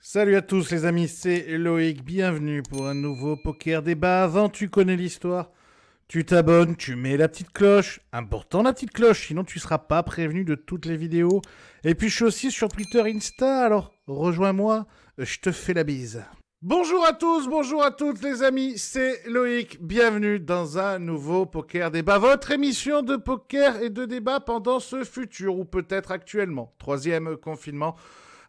Salut à tous les amis, c'est Loïc, bienvenue pour un nouveau Poker Débat. Avant, tu connais l'histoire, tu t'abonnes, tu mets la petite cloche, important la petite cloche, sinon tu seras pas prévenu de toutes les vidéos. Et puis je suis aussi sur Twitter, Insta, alors rejoins-moi, je te fais la bise. Bonjour à tous, bonjour à toutes les amis, c'est Loïc, bienvenue dans un nouveau Poker Débat, votre émission de poker et de débat pendant ce futur ou peut-être actuellement, troisième confinement.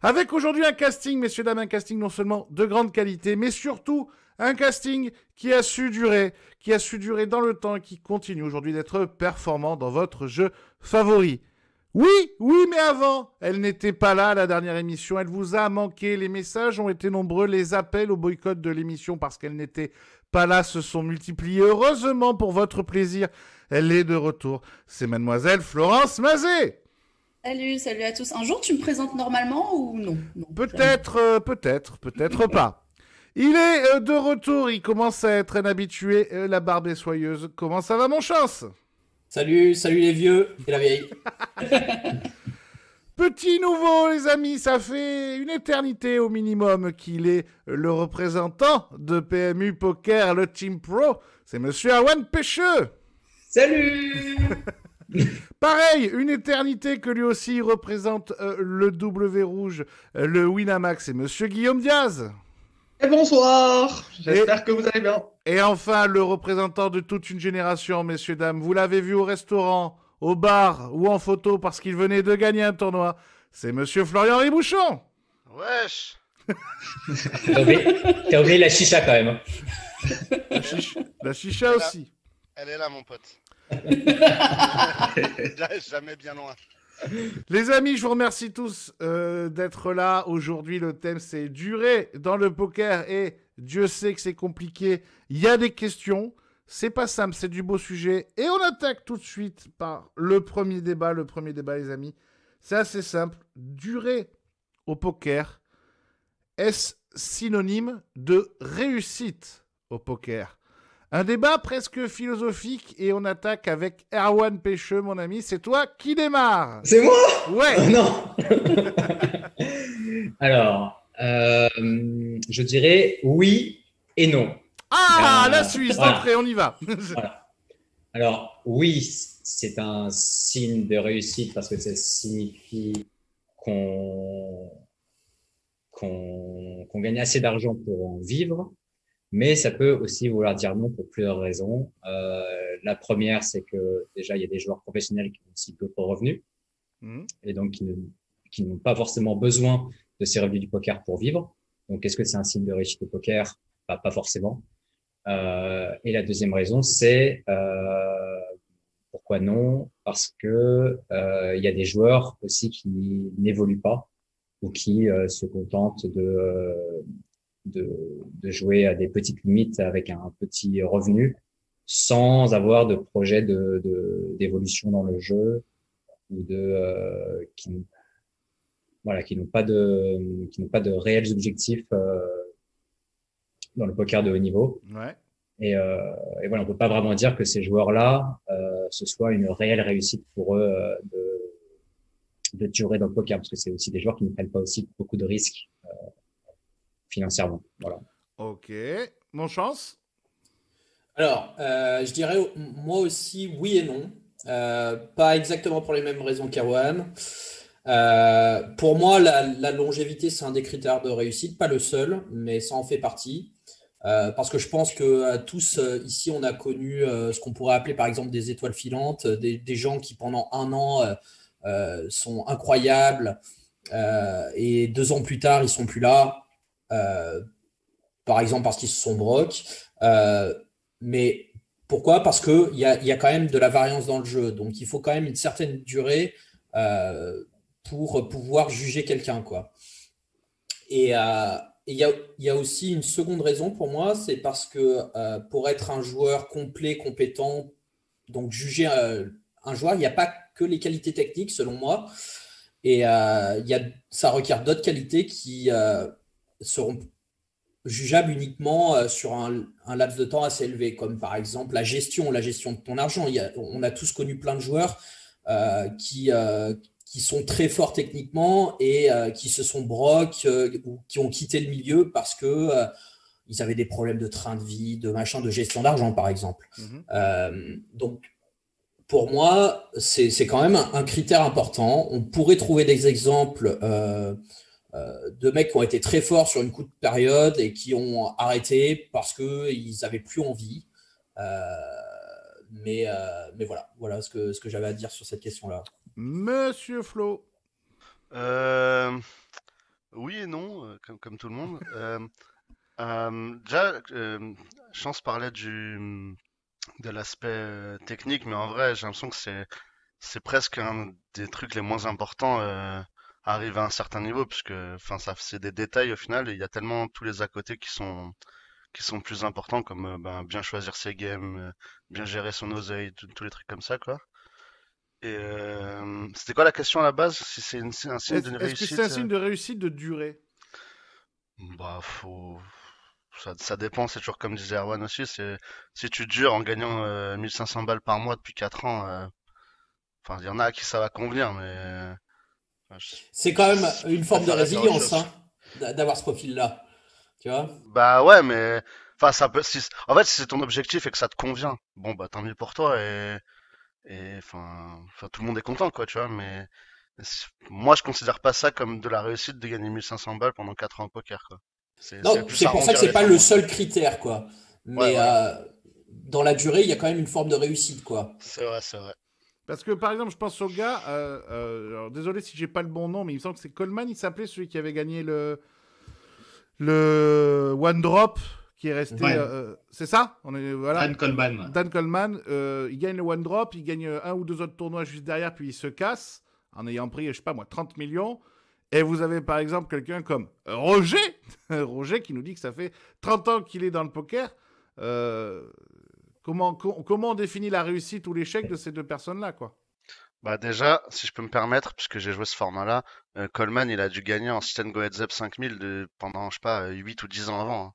Avec aujourd'hui un casting, messieurs, dames, un casting non seulement de grande qualité, mais surtout un casting qui a su durer dans le temps et qui continue aujourd'hui d'être performant dans votre jeu favori. Oui, mais avant, elle n'était pas là à la dernière émission, elle vous a manqué, les messages ont été nombreux, les appels au boycott de l'émission parce qu'elle n'était pas là se sont multipliés. Heureusement pour votre plaisir, elle est de retour. C'est mademoiselle Florence Mazet. Salut à tous. Un jour, tu me présentes normalement ou non? Non, jamais. Peut-être pas. Il est de retour, il commence à être un habitué, la barbe est soyeuse. Comment ça va mon chance? Salut les vieux et la vieille. Petit nouveau les amis, ça fait une éternité au minimum qu'il est le représentant de PMU Poker, le Team Pro. C'est monsieur Erwan Pêcheux. Salut. Pareil, une éternité que lui aussi représente le W rouge, le Winamax, c'est monsieur Guillaume Diaz. Et bonsoir, j'espère que vous allez bien. Et enfin, le représentant de toute une génération, messieurs, dames, vous l'avez vu au restaurant, au bar ou en photo parce qu'il venait de gagner un tournoi, c'est monsieur Florian Ribouchon. Wesh. T'as oublié la chicha quand même. La chicha aussi. Elle est là, mon pote. Jamais bien loin. Les amis, je vous remercie tous d'être là. Aujourd'hui, le thème, c'est durer dans le poker. Et Dieu sait que c'est compliqué. Il y a des questions. C'est pas simple, c'est du beau sujet. Et on attaque tout de suite par le premier débat. Le premier débat, les amis. C'est assez simple. Durer au poker, est-ce synonyme de réussite au poker? Un débat presque philosophique et on attaque avec Erwan Pêcheux, mon ami. C'est toi qui démarre. C'est moi? Ouais. Non. Alors, je dirais oui et non. La Suisse, voilà. d'entrée, on y va. Voilà. Alors, oui, c'est un signe de réussite parce que ça signifie qu'on gagne assez d'argent pour en vivre. Mais ça peut aussi vouloir dire non pour plusieurs raisons. La première, c'est que déjà, il y a des joueurs professionnels qui ont aussi d'autres revenus et donc qui n'ont pas forcément besoin de ces revenus du poker pour vivre. Donc, est-ce que c'est un signe de réussite au poker? Pas forcément. Et la deuxième raison, c'est pourquoi non? Parce que il y a des joueurs aussi qui n'évoluent pas ou qui se contentent de jouer à des petites limites avec un petit revenu sans avoir de projet d'évolution dans le jeu ou qui n'ont pas de réels objectifs dans le poker de haut niveau. Ouais. Et voilà, on peut pas vraiment dire que ces joueurs-là ce soit une réelle réussite pour eux de durer dans le poker, parce que c'est aussi des joueurs qui ne prennent pas aussi beaucoup de risques financièrement. Voilà. Ok. Mon chance? Alors, je dirais moi aussi oui et non. Pas exactement pour les mêmes raisons qu'Erwan. Pour moi, la longévité, c'est un des critères de réussite, pas le seul, mais ça en fait partie. Parce que je pense que tous ici, on a connu ce qu'on pourrait appeler par exemple des étoiles filantes, des gens qui pendant un an sont incroyables et 2 ans plus tard, ils sont plus là. Par exemple parce qu'ils se sont broc. Mais pourquoi? Parce qu'il y a quand même de la variance dans le jeu. Donc, il faut quand même une certaine durée pour pouvoir juger quelqu'un, quoi. Et il y a aussi une seconde raison pour moi, c'est parce que pour être un joueur complet, compétent, donc juger un joueur, il n'y a pas que les qualités techniques, selon moi. Et ça requiert d'autres qualités qui seront jugeable uniquement sur un laps de temps assez élevé, comme par exemple la gestion de ton argent. On a tous connu plein de joueurs qui qui sont très forts techniquement et qui se sont broc ou qui ont quitté le milieu parce que ils avaient des problèmes de train de vie, de machin, de gestion d'argent, par exemple. Donc, pour moi, c'est quand même un critère important. On pourrait trouver des exemples de mecs qui ont été très forts sur une courte période et qui ont arrêté parce qu'ils n'avaient plus envie. Mais voilà ce que j'avais à dire sur cette question-là. Monsieur Flo. Oui et non, comme tout le monde. Déjà, Chance parlait de l'aspect technique, mais en vrai, j'ai l'impression que c'est presque un des trucs les moins importants arriver à un certain niveau, puisque enfin ça c'est des détails au final, et il y a tellement tous les à côté qui sont plus importants, comme bien choisir ses games, bien gérer son oseille, tous les trucs comme ça, quoi. Et c'était quoi la question à la base? Si c'est un signe d'une Est-ce que c'est un signe de réussite de durée? Bah, ça dépend, c'est toujours comme disait Erwan aussi, c'est si tu dures en gagnant 1500 balles par mois depuis 4 ans, enfin il y en a à qui ça va convenir, mais c'est quand même une forme de préfère faire autre résilience chose. d'avoir ce profil-là, tu vois. Bah ouais, mais enfin ça peut en fait si c'est ton objectif et que ça te convient, bon bah tant mieux pour toi et enfin tout le monde est content quoi, tu vois, mais moi je considère pas ça comme de la réussite de gagner 1500 balles pendant 4 ans au poker quoi. C'est Non, plus c'est pour ça que arrondir c'est les pas fins de le mois. seul critère, quoi. Ouais, Mais voilà. dans la durée, il y a quand même une forme de réussite, quoi. C'est vrai, c'est vrai. Parce que par exemple, je pense au gars, alors, désolé si j'ai pas le bon nom, mais il me semble que c'est Coleman, il s'appelait celui qui avait gagné le One Drop, qui est resté. Ouais. C'est ça? Voilà. Dan Coleman. Dan Coleman, il gagne le One Drop, il gagne un ou deux autres tournois juste derrière, puis il se casse en ayant pris, je sais pas moi, 30 millions. Et vous avez par exemple quelqu'un comme Roger, Roger qui nous dit que ça fait 30 ans qu'il est dans le poker. Comment on définit la réussite ou l'échec de ces deux personnes-là, quoi? Bah déjà, si je peux me permettre, puisque j'ai joué ce format-là, Coleman il a dû gagner en Sit and Go Heads Up 5000 pendant je sais pas 8 ou 10 ans avant, hein.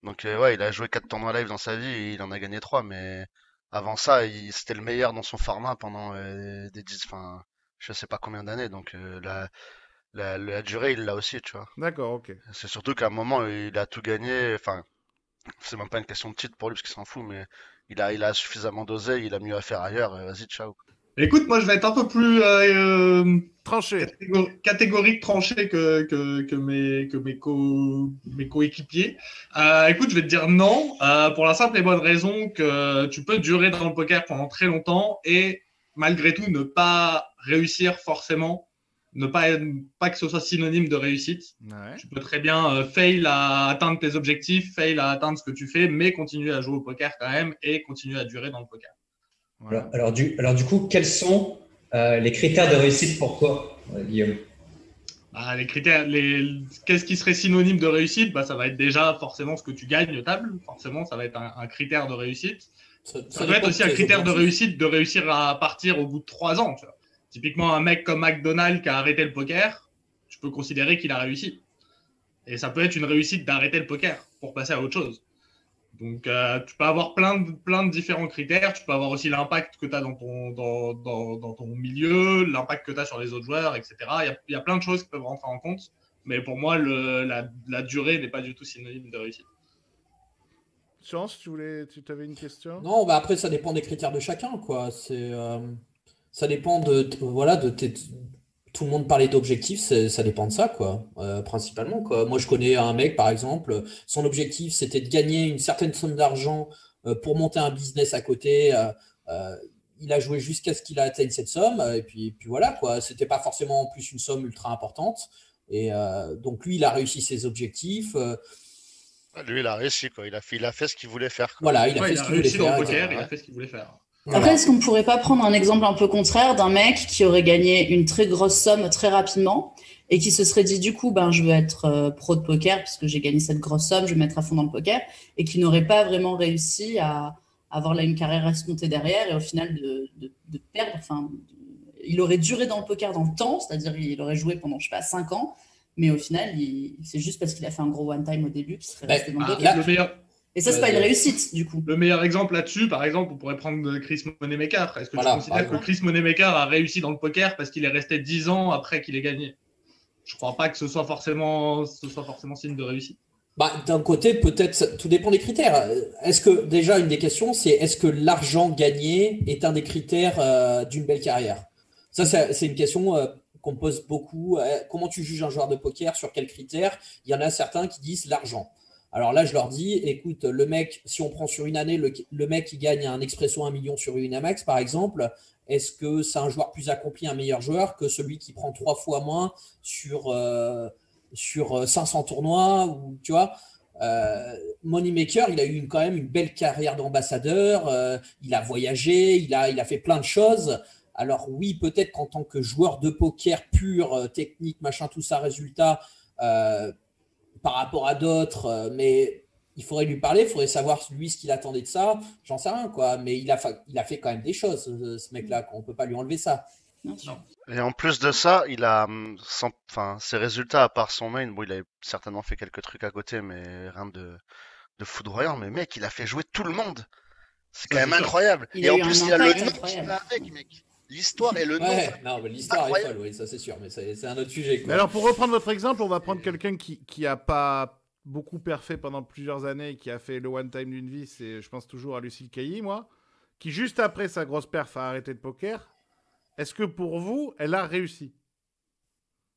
Donc ouais, il a joué 4 tournois live dans sa vie et il en a gagné 3, mais avant ça, c'était le meilleur dans son format pendant des 10, enfin, je sais pas combien d'années. Donc la durée, il l'a aussi, tu vois. D'accord, ok. C'est surtout qu'à un moment, il a tout gagné. Enfin, c'est même pas une question de titre pour lui parce qu'il s'en fout, mais il a suffisamment dosé, il a mieux à faire ailleurs. Vas-y, ciao. Écoute, moi je vais être un peu plus Tranché. catégorique, tranché que mes coéquipiers. Écoute, je vais te dire non, pour la simple et bonne raison que tu peux durer dans le poker pendant très longtemps et malgré tout ne pas réussir forcément, ne pas que ce soit synonyme de réussite. Ouais. Tu peux très bien fail à atteindre tes objectifs, fail à atteindre ce que tu fais, mais continuer à jouer au poker quand même et continuer à durer dans le poker. Voilà. Alors, du coup, quels sont les critères de réussite pour toi, Guillaume? Les critères, qu'est-ce qui serait synonyme de réussite? Ça va être déjà forcément ce que tu gagnes au table. Forcément, ça va être un critère de réussite. Ça peut être aussi un critère de réussite de réussir à partir au bout de 3 ans. Tu vois. Typiquement, un mec comme McDonald qui a arrêté le poker, tu peux considérer qu'il a réussi. Et ça peut être une réussite d'arrêter le poker pour passer à autre chose. Donc, tu peux avoir plein de différents critères. Tu peux avoir aussi l'impact que tu as dans ton milieu, l'impact que tu as sur les autres joueurs, etc. Il y a plein de choses qui peuvent rentrer en compte. Mais pour moi, la durée n'est pas du tout synonyme de réussite. Chance, tu avais une question? Non, après, ça dépend des critères de chacun, quoi. Ça dépend voilà, tout le monde parlait d'objectifs, ça dépend de ça, quoi, principalement, quoi. Moi, je connais un mec, par exemple, son objectif, c'était de gagner une certaine somme d'argent pour monter un business à côté. Il a joué jusqu'à ce qu'il atteigne cette somme, et puis voilà, quoi. C'était pas forcément en plus une somme ultra importante. Et donc, lui, il a réussi ses objectifs. Lui, il a réussi, quoi. Il a fait ce qu'il voulait faire, quoi. Voilà, il a fait ce qu'il voulait réussi dans faire. le poker, etc. il a fait ce qu'il voulait faire. Voilà. Après, est-ce qu'on ne pourrait pas prendre un exemple un peu contraire d'un mec qui aurait gagné une très grosse somme très rapidement et qui se serait dit du coup, je veux être pro de poker parce que j'ai gagné cette grosse somme, je vais me mettre à fond dans le poker, et qui n'aurait pas vraiment réussi à avoir là une carrière escomptée derrière et au final de perdre. Enfin, il aurait duré dans le poker dans le temps, c'est-à-dire il aurait joué pendant, je sais pas, 5 ans, mais au final, c'est juste parce qu'il a fait un gros one-time au début qu'il serait resté dans le poker. Et ça, c'est pas une réussite, du coup. Le meilleur exemple là-dessus, par exemple, on pourrait prendre Chris Moneymaker. Est-ce que tu considères que Chris Moneymaker a réussi dans le poker parce qu'il est resté 10 ans après qu'il ait gagné? Je crois pas que ce soit forcément signe de réussite. D'un côté, peut-être, tout dépend des critères. Est-ce que, déjà, une des questions, c'est est-ce que l'argent gagné est un des critères d'une belle carrière? Ça, c'est une question qu'on pose beaucoup. Comment tu juges un joueur de poker? Sur quels critères? Il y en a certains qui disent l'argent. Alors là, je leur dis, écoute, le mec, si on prend sur une année, le mec qui gagne un Expresso 1 million sur Winamax, par exemple, est-ce que c'est un joueur plus accompli, un meilleur joueur que celui qui prend 3 fois moins sur 500 tournois ou, tu vois, Moneymaker, il a eu quand même une belle carrière d'ambassadeur, il a voyagé, il a fait plein de choses. Alors oui, peut-être qu'en tant que joueur de poker pur, technique, machin, tout ça, résultat, par rapport à d'autres, mais il faudrait lui parler, il faudrait savoir lui ce qu'il attendait de ça, j'en sais rien quoi, mais il a fait quand même des choses, ce mec-là, on peut pas lui enlever ça. Non. Et en plus de ça, il a, ses résultats à part son main, bon, il a certainement fait quelques trucs à côté, mais rien de foudroyant. Mais mec, il a fait jouer tout le monde. C'est quand même incroyable. Et en plus, il a le nom qui va avec, mec. L'histoire et le nom. Non, mais l'histoire est folle, oui, ça c'est sûr, mais c'est un autre sujet. Quoi. Mais alors, pour reprendre votre exemple, on va prendre quelqu'un qui a pas beaucoup perfait pendant plusieurs années, qui a fait le one time d'une vie, c'est, je pense toujours à Lucille Cailly, moi, qui juste après sa grosse perf a arrêté de poker. Est-ce que pour vous, elle a réussi?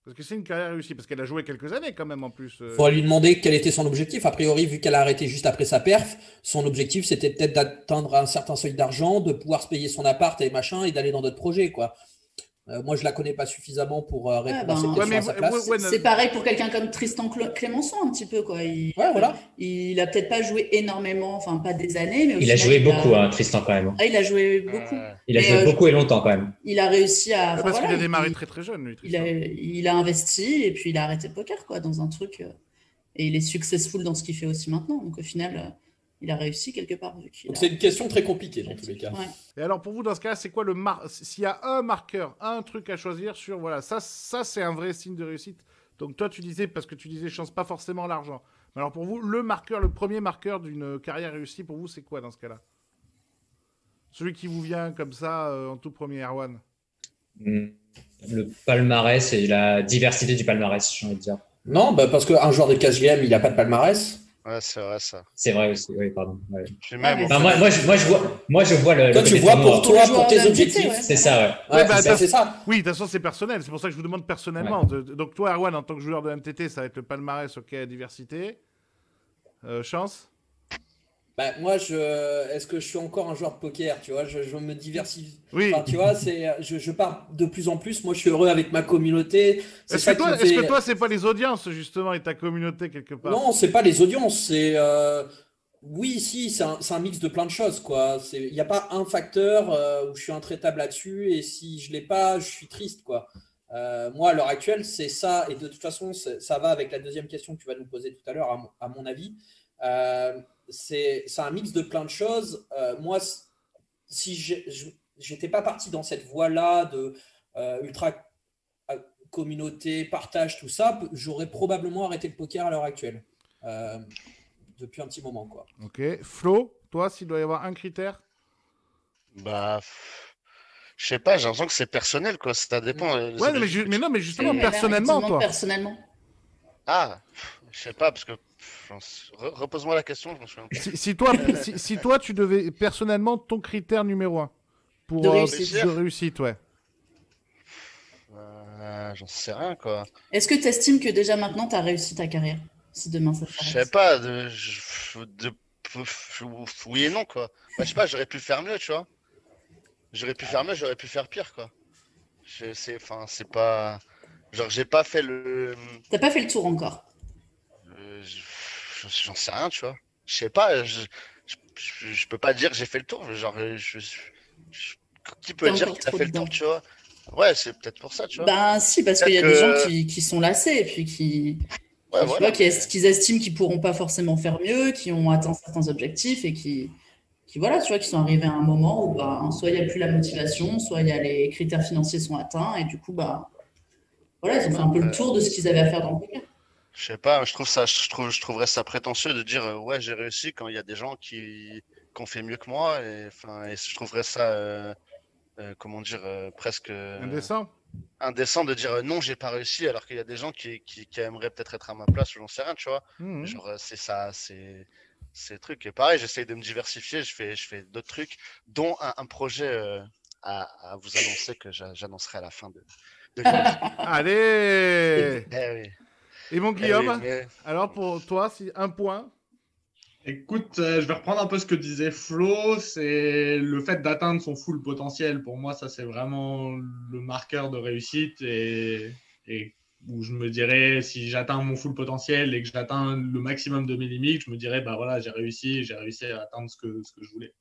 Parce que c'est une carrière réussie, parce qu'elle a joué quelques années quand même en plus. Faudrait lui demander quel était son objectif. A priori, vu qu'elle a arrêté juste après sa perf, son objectif c'était peut-être d'atteindre un certain seuil d'argent, de pouvoir se payer son appart et machin, et d'aller dans d'autres projets, quoi. Moi, je la connais pas suffisamment pour répondre à cette question à sa place. C'est pareil pour quelqu'un comme Tristan Clémenceau, un petit peu, quoi. Il a peut-être pas joué énormément, enfin pas des années, mais il a joué beaucoup, Tristan, quand même. Ah, il a joué beaucoup. Il a joué beaucoup et longtemps, quand même. Il a réussi à. Parce qu'il a démarré très très jeune, lui. Il a investi et puis il a arrêté le poker, quoi, dans un truc. Et il est successful dans ce qu'il fait aussi maintenant. Donc au final. Il a réussi quelque part. Donc c'est une question très compliquée dans tous les cas. Ouais. Et alors pour vous, dans ce cas, c'est quoi s'il y a un marqueur, un truc à choisir sur, voilà, ça c'est un vrai signe de réussite. Donc toi, tu disais, parce que tu disais, je pense pas forcément l'argent. Mais alors pour vous, le premier marqueur d'une carrière réussie, pour vous, c'est quoi dans ce cas-là? Celui qui vous vient comme ça en tout premier, Erwan. Le palmarès et la diversité du palmarès, j'ai envie de dire. Non, parce qu'un joueur de cash game, il n'a pas de palmarès. Ouais, c'est vrai ça. C'est vrai aussi, oui, pardon. Ouais. Moi, je vois le. Toi, tu vois pour toi, pour tes objectifs. C'est ça, ouais. C'est ça. Oui, de toute façon, c'est personnel. C'est pour ça que je vous demande personnellement. Ouais. Donc, toi, Erwan, en tant que joueur de MTT, ça va être le palmarès, ok, diversité. Chance? Moi, est-ce que je suis encore un joueur de poker, tu vois, je me diversifie. Oui. Enfin, tu vois, je pars de plus en plus. Moi, je suis heureux avec ma communauté. Est-ce que toi, c'est pas les audiences, justement, et ta communauté, quelque part? Non, c'est pas les audiences. C'est oui, si, c'est un mix de plein de choses, quoi. Il n'y a pas un facteur où je suis intraitable là-dessus, et si je l'ai pas, je suis triste, quoi. Moi, à l'heure actuelle, c'est ça, et de toute façon, ça va avec la deuxième question que tu vas nous poser tout à l'heure, à mon avis. C'est un mix de plein de choses. Moi, si j'étais pas parti dans cette voie-là de ultra communauté, partage, tout ça, j'aurais probablement arrêté le poker à l'heure actuelle. Depuis un petit moment, quoi. Ok. Flo, toi, s'il doit y avoir un critère? Je sais pas, j'ai l'impression que c'est personnel, quoi. Ça dépend. Ouais, mais justement, personnellement, toi. Personnellement. Ah, je sais pas, parce que repose-moi la question, je me souviens. Si toi, tu devais personnellement ton critère numéro 1 pour de réussite, ouais. J'en sais rien, quoi. Est-ce que tu estimes que déjà maintenant tu as réussi ta carrière? Si demain ça s'arrête. Je sais pas, oui et non, quoi. Je sais pas, j'aurais pu faire mieux, tu vois. J'aurais pu faire mieux, j'aurais pu faire pire, quoi. C'est pas. Genre, j'ai pas fait le. T'as pas fait le tour encore? J'en sais rien, tu vois. Je sais pas, je peux pas dire que j'ai fait le tour. Genre, qui peut dire qu'il a fait le tour, tu vois? Ouais, c'est peut-être pour ça, tu vois. Si, parce qu'il y a des gens qui sont lassés et puis qui qu'ils estiment qu'ils pourront pas forcément faire mieux, qui ont atteint certains objectifs et qui voilà, tu vois, qui sont arrivés à un moment où soit il n'y a plus la motivation, soit les critères financiers sont atteints et du coup, voilà, ils ont fait un peu le tour de ce qu'ils avaient à faire dans le poker. Je sais pas, je trouverais ça prétentieux de dire ouais j'ai réussi quand il y a des gens qui ont fait mieux que moi et enfin et je trouverais ça comment dire presque Indécent. indécent de dire non j'ai pas réussi alors qu'il y a des gens qui aimeraient peut-être être à ma place ou j'en sais rien tu vois. Mhm. Genre c'est ça c'est le truc et pareil j'essaye de me diversifier je fais d'autres trucs dont un projet à vous annoncer que j'annoncerai à la fin de l'émission. Allez. Eh oui. Et mon Eh Guillaume, oui, mais alors pour toi, si un point. Écoute, je vais reprendre un peu ce que disait Flo, c'est le fait d'atteindre son full potentiel. Pour moi, ça, c'est vraiment le marqueur de réussite et où je me dirais, si j'atteins mon full potentiel et que j'atteins le maximum de mes limites, je me dirais, bah voilà, j'ai réussi à atteindre ce que je voulais.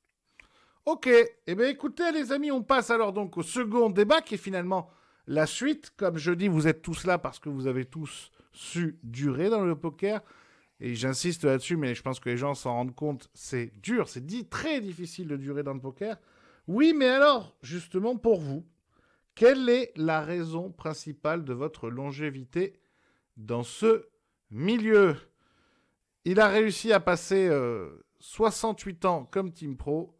Ok, eh bien écoutez les amis, on passe alors donc au second débat qui est finalement la suite. Comme je dis, vous êtes tous là parce que vous avez tous su durer dans le poker. Et j'insiste là-dessus, mais je pense que les gens s'en rendent compte, c'est dur, c'est très difficile de durer dans le poker. Oui, mais alors, justement, pour vous, quelle est la raison principale de votre longévité dans ce milieu? Il a réussi à passer 68 ans comme Team Pro.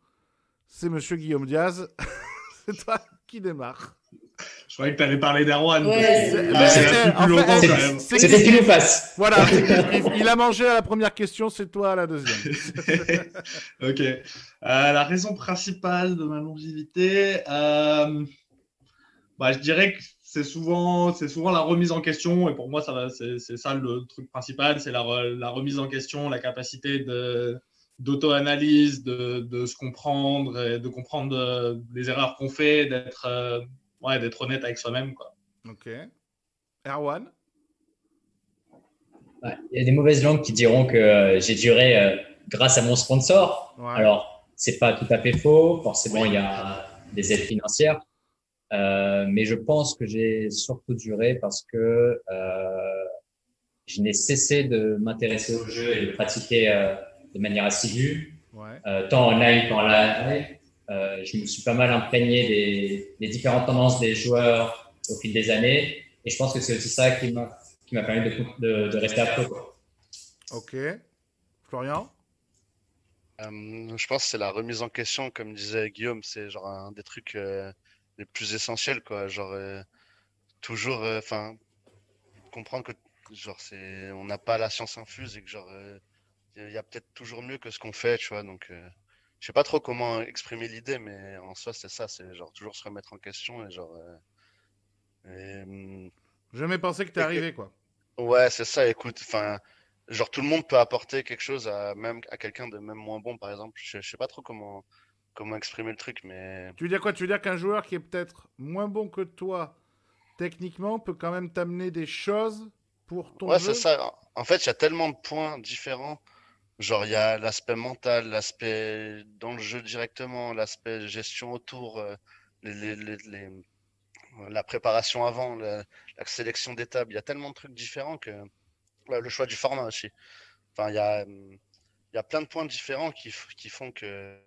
C'est Monsieur Guillaume Diaz. C'est toi qui démarre. Je croyais que tu allais parler d'Erwan. Ouais. C'était pile ou face. Voilà, il a mangé à la première question, c'est toi à la deuxième. Ok. La raison principale de ma longévité, je dirais que c'est souvent la remise en question. Et pour moi, c'est ça le truc principal, c'est la remise en question, la capacité d'auto-analyse, de se comprendre, et de comprendre les erreurs qu'on fait, d'être honnête avec soi-même, quoi. Ok. Erwan? Ouais, il y a des mauvaises langues qui diront que j'ai duré grâce à mon sponsor. Ouais. Alors, c'est pas tout à fait faux. Forcément, il y a des aides financières. Mais je pense que j'ai surtout duré parce que je n'ai cessé de m'intéresser au jeu et de pratiquer de manière assidue, Ouais. tant en live qu'en live. Je me suis pas mal imprégné des différentes tendances des joueurs au fil des années. Et je pense que c'est aussi ça qui m'a permis de rester à flot, quoi. Ok. Florian? Je pense que c'est la remise en question, comme disait Guillaume, c'est genre un des trucs les plus essentiels, quoi. Genre toujours, enfin, comprendre que genre on n'a pas la science infuse et que genre il y a peut-être toujours mieux que ce qu'on fait, tu vois. Donc, je sais pas trop comment exprimer l'idée, mais en soi, c'est ça, c'est genre toujours se remettre en question et genre. Jamais pensé que t'es arrivé, quoi. Ouais, c'est ça. Écoute, enfin, genre tout le monde peut apporter quelque chose à quelqu'un de même moins bon, par exemple. Je sais pas trop comment exprimer le truc, mais Tu veux dire quoi? Tu veux dire qu'un joueur qui est peut-être moins bon que toi, techniquement, peut quand même t'amener des choses pour ton ouais, jeu? c'est ça. En fait, il y a tellement de points différents. Genre, il y a l'aspect mental, l'aspect dans le jeu directement, l'aspect gestion autour, la préparation avant, la sélection des tables. Il y a tellement de trucs différents que ouais, le choix du format aussi. Enfin, il y a plein de points différents qui font que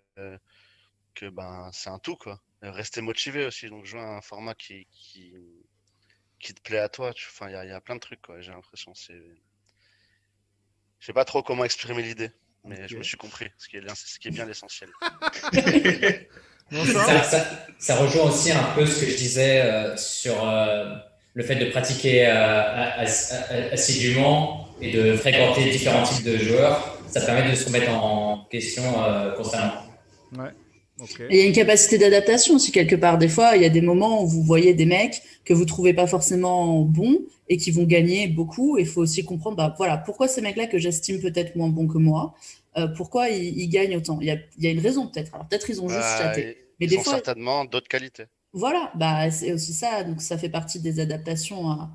ben, c'est un tout, quoi. Rester motivé aussi, donc jouer à un format qui te plaît à toi. Enfin, il y a plein de trucs, quoi. J'ai l'impression. Je sais pas trop comment exprimer l'idée, mais Ok. je me suis compris, ce qui est bien l'essentiel. Bonsoir. Ça rejoint aussi un peu ce que je disais sur le fait de pratiquer assidûment et de fréquenter différents types de joueurs. Ça permet de se remettre en question constamment. Ouais. Ok. Et il y a une capacité d'adaptation aussi quelque part. Des fois, il y a des moments où vous voyez des mecs que vous trouvez pas forcément bons et qui vont gagner beaucoup. Il faut aussi comprendre, bah voilà, pourquoi ces mecs-là que j'estime peut-être moins bons que moi, pourquoi ils gagnent autant. Il y a une raison peut-être. Alors peut-être ils ont juste chaté. Mais Ils des ont fois, certainement d'autres qualités. voilà, bah c'est aussi ça. Donc ça fait partie des adaptations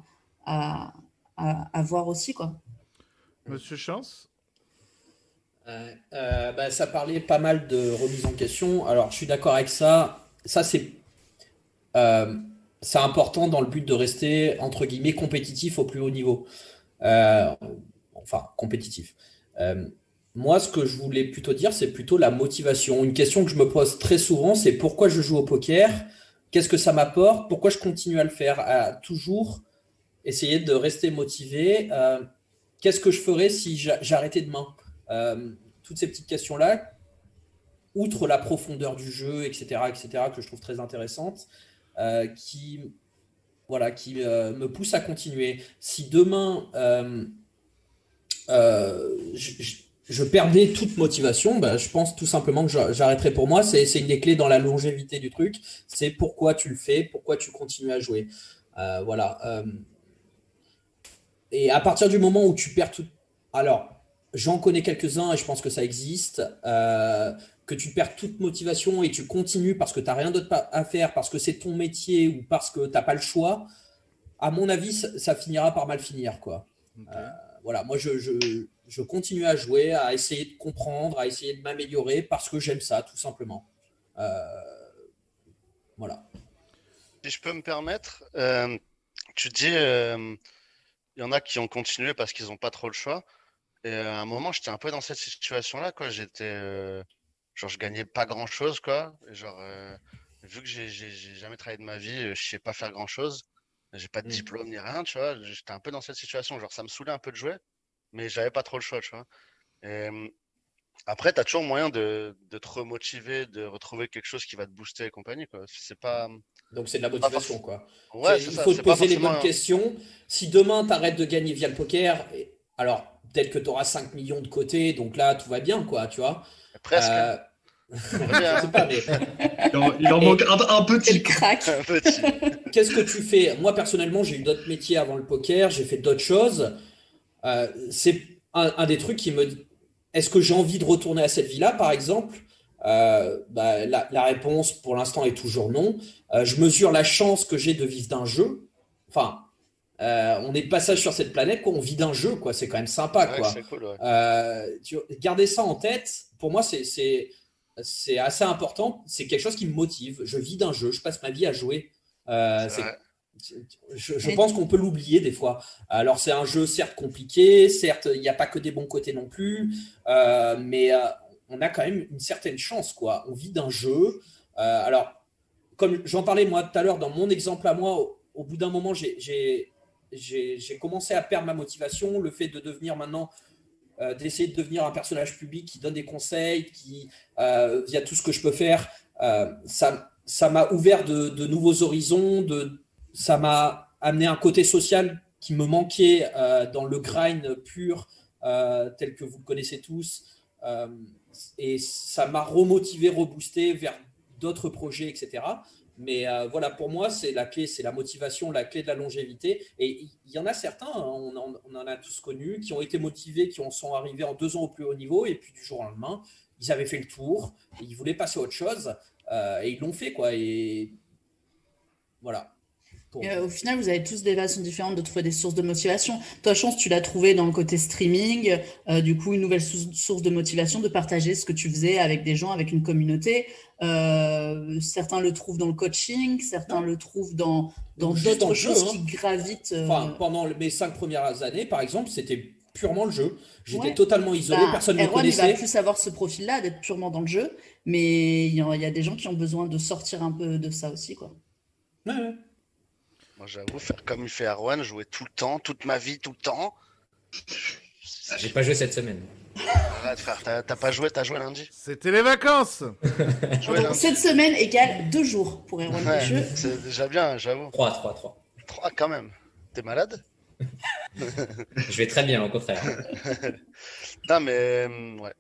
à, à voir aussi quoi. Monsieur Chance? Ça parlait pas mal de remise en question. Alors, je suis d'accord avec ça. Ça, euh, c'est important dans le but de rester, entre guillemets, compétitif au plus haut niveau. Euh, enfin, compétitif. Euh, Moi, ce que je voulais plutôt dire, c'est plutôt la motivation. Une question que je me pose très souvent, c'est pourquoi je joue au poker? Qu'est-ce que ça m'apporte? Pourquoi je continue à le faire? À toujours essayer de rester motivé. qu'est-ce que je ferais si j'arrêtais demain? Toutes ces petites questions-là, outre la profondeur du jeu, etc., que je trouve très intéressante, qui me pousse à continuer. Si demain, je perdais toute motivation, bah, je pense tout simplement que j'arrêterais. Pour moi, c'est une des clés dans la longévité du truc. C'est pourquoi tu le fais, pourquoi tu continues à jouer. Voilà. Et à partir du moment où tu perds tout... Alors, j'en connais quelques-uns et je pense que ça existe. Que tu perds toute motivation et tu continues parce que tu n'as rien d'autre à faire, parce que c'est ton métier ou parce que tu n'as pas le choix, à mon avis, ça finira par mal finir, quoi. Okay. Voilà, moi, je continue à jouer, à essayer de comprendre, à essayer de m'améliorer parce que j'aime ça, tout simplement. Voilà. Si je peux me permettre, tu dis, il y en a qui ont continué parce qu'ils n'ont pas trop le choix. Et à un moment, j'étais un peu dans cette situation-là, quoi. J'étais, genre, je gagnais pas grand-chose, quoi. Et genre, vu que j'ai jamais travaillé de ma vie, je sais pas faire grand-chose. J'ai pas de diplôme ni rien, tu vois. J'étais un peu dans cette situation. Genre, ça me saoulait un peu de jouer, mais j'avais pas trop le choix, tu vois. Et après, tu as toujours moyen de te remotiver, de retrouver quelque chose qui va te booster et compagnie, quoi. C'est pas. Donc, c'est de la motivation, quoi. Ouais, il faut te poser les bonnes questions. Si demain, tu arrêtes de gagner via le poker, alors peut-être que tu auras 5 millions de côté, donc là, tout va bien, quoi, tu vois. Presque. Je sais pas, mais... Il en manque un petit. Crack. Un petit. Qu'est-ce que tu fais? Moi, personnellement, j'ai eu d'autres métiers avant le poker, j'ai fait d'autres choses. C'est un des trucs qui me dit, est-ce que j'ai envie de retourner à cette vie-là, par exemple? La réponse, pour l'instant, est toujours non. Je mesure la chance que j'ai de vivre d'un jeu. Enfin, on est de passage sur cette planète, quoi. On vit d'un jeu, quoi. C'est quand même sympa, quoi. C'est cool, ouais. Garder ça en tête, pour moi, c'est assez important. C'est quelque chose qui me motive. Je vis d'un jeu, je passe ma vie à jouer. Je pense qu'on peut l'oublier des fois. Alors, c'est un jeu certes compliqué, certes, il n'y a pas que des bons côtés non plus, mais on a quand même une certaine chance, quoi. On vit d'un jeu. Alors, comme j'en parlais moi tout à l'heure, dans mon exemple à moi, au bout d'un moment, j'ai commencé à perdre ma motivation. Le fait de devenir maintenant, d'essayer de devenir un personnage public qui donne des conseils, qui, via tout ce que je peux faire, ça m'a ouvert de nouveaux horizons, ça m'a amené un côté social qui me manquait dans le grind pur tel que vous le connaissez tous. Et ça m'a remotivé, reboosté vers d'autres projets, etc. Mais voilà, pour moi, c'est la clé, c'est la motivation, la clé de la longévité. Et il y en a certains, hein, on en a tous connus, qui ont été motivés, qui sont arrivés en 2 ans au plus haut niveau, et puis du jour au lendemain, ils avaient fait le tour, et ils voulaient passer à autre chose, et ils l'ont fait, quoi. Et voilà. Au final, vous avez tous des façons différentes de trouver des sources de motivation. Toi, Chance, tu l'as trouvé dans le côté streaming, du coup, une nouvelle source de motivation de partager ce que tu faisais avec des gens, avec une communauté. Certains le trouvent dans le coaching, certains le trouvent dans d'autres choses qui gravitent. Enfin, pendant mes 5 premières années, par exemple, c'était purement le jeu. J'étais totalement isolé, personne ne me connaissait. Il va plus avoir ce profil-là, d'être purement dans le jeu, mais il y a des gens qui ont besoin de sortir un peu de ça aussi, quoi. Ouais. Moi, j'avoue, faire comme il fait Erwan, jouer tout le temps, toute ma vie, tout le temps. J'ai pas joué cette semaine. Arrête, frère, t'as pas joué, t'as joué lundi. C'était les vacances. Cette semaine égale 2 jours pour Erwan Pécheux. C'est déjà bien, j'avoue. 3 quand même. T'es malade? Je vais très bien, au contraire. Non, mais ouais.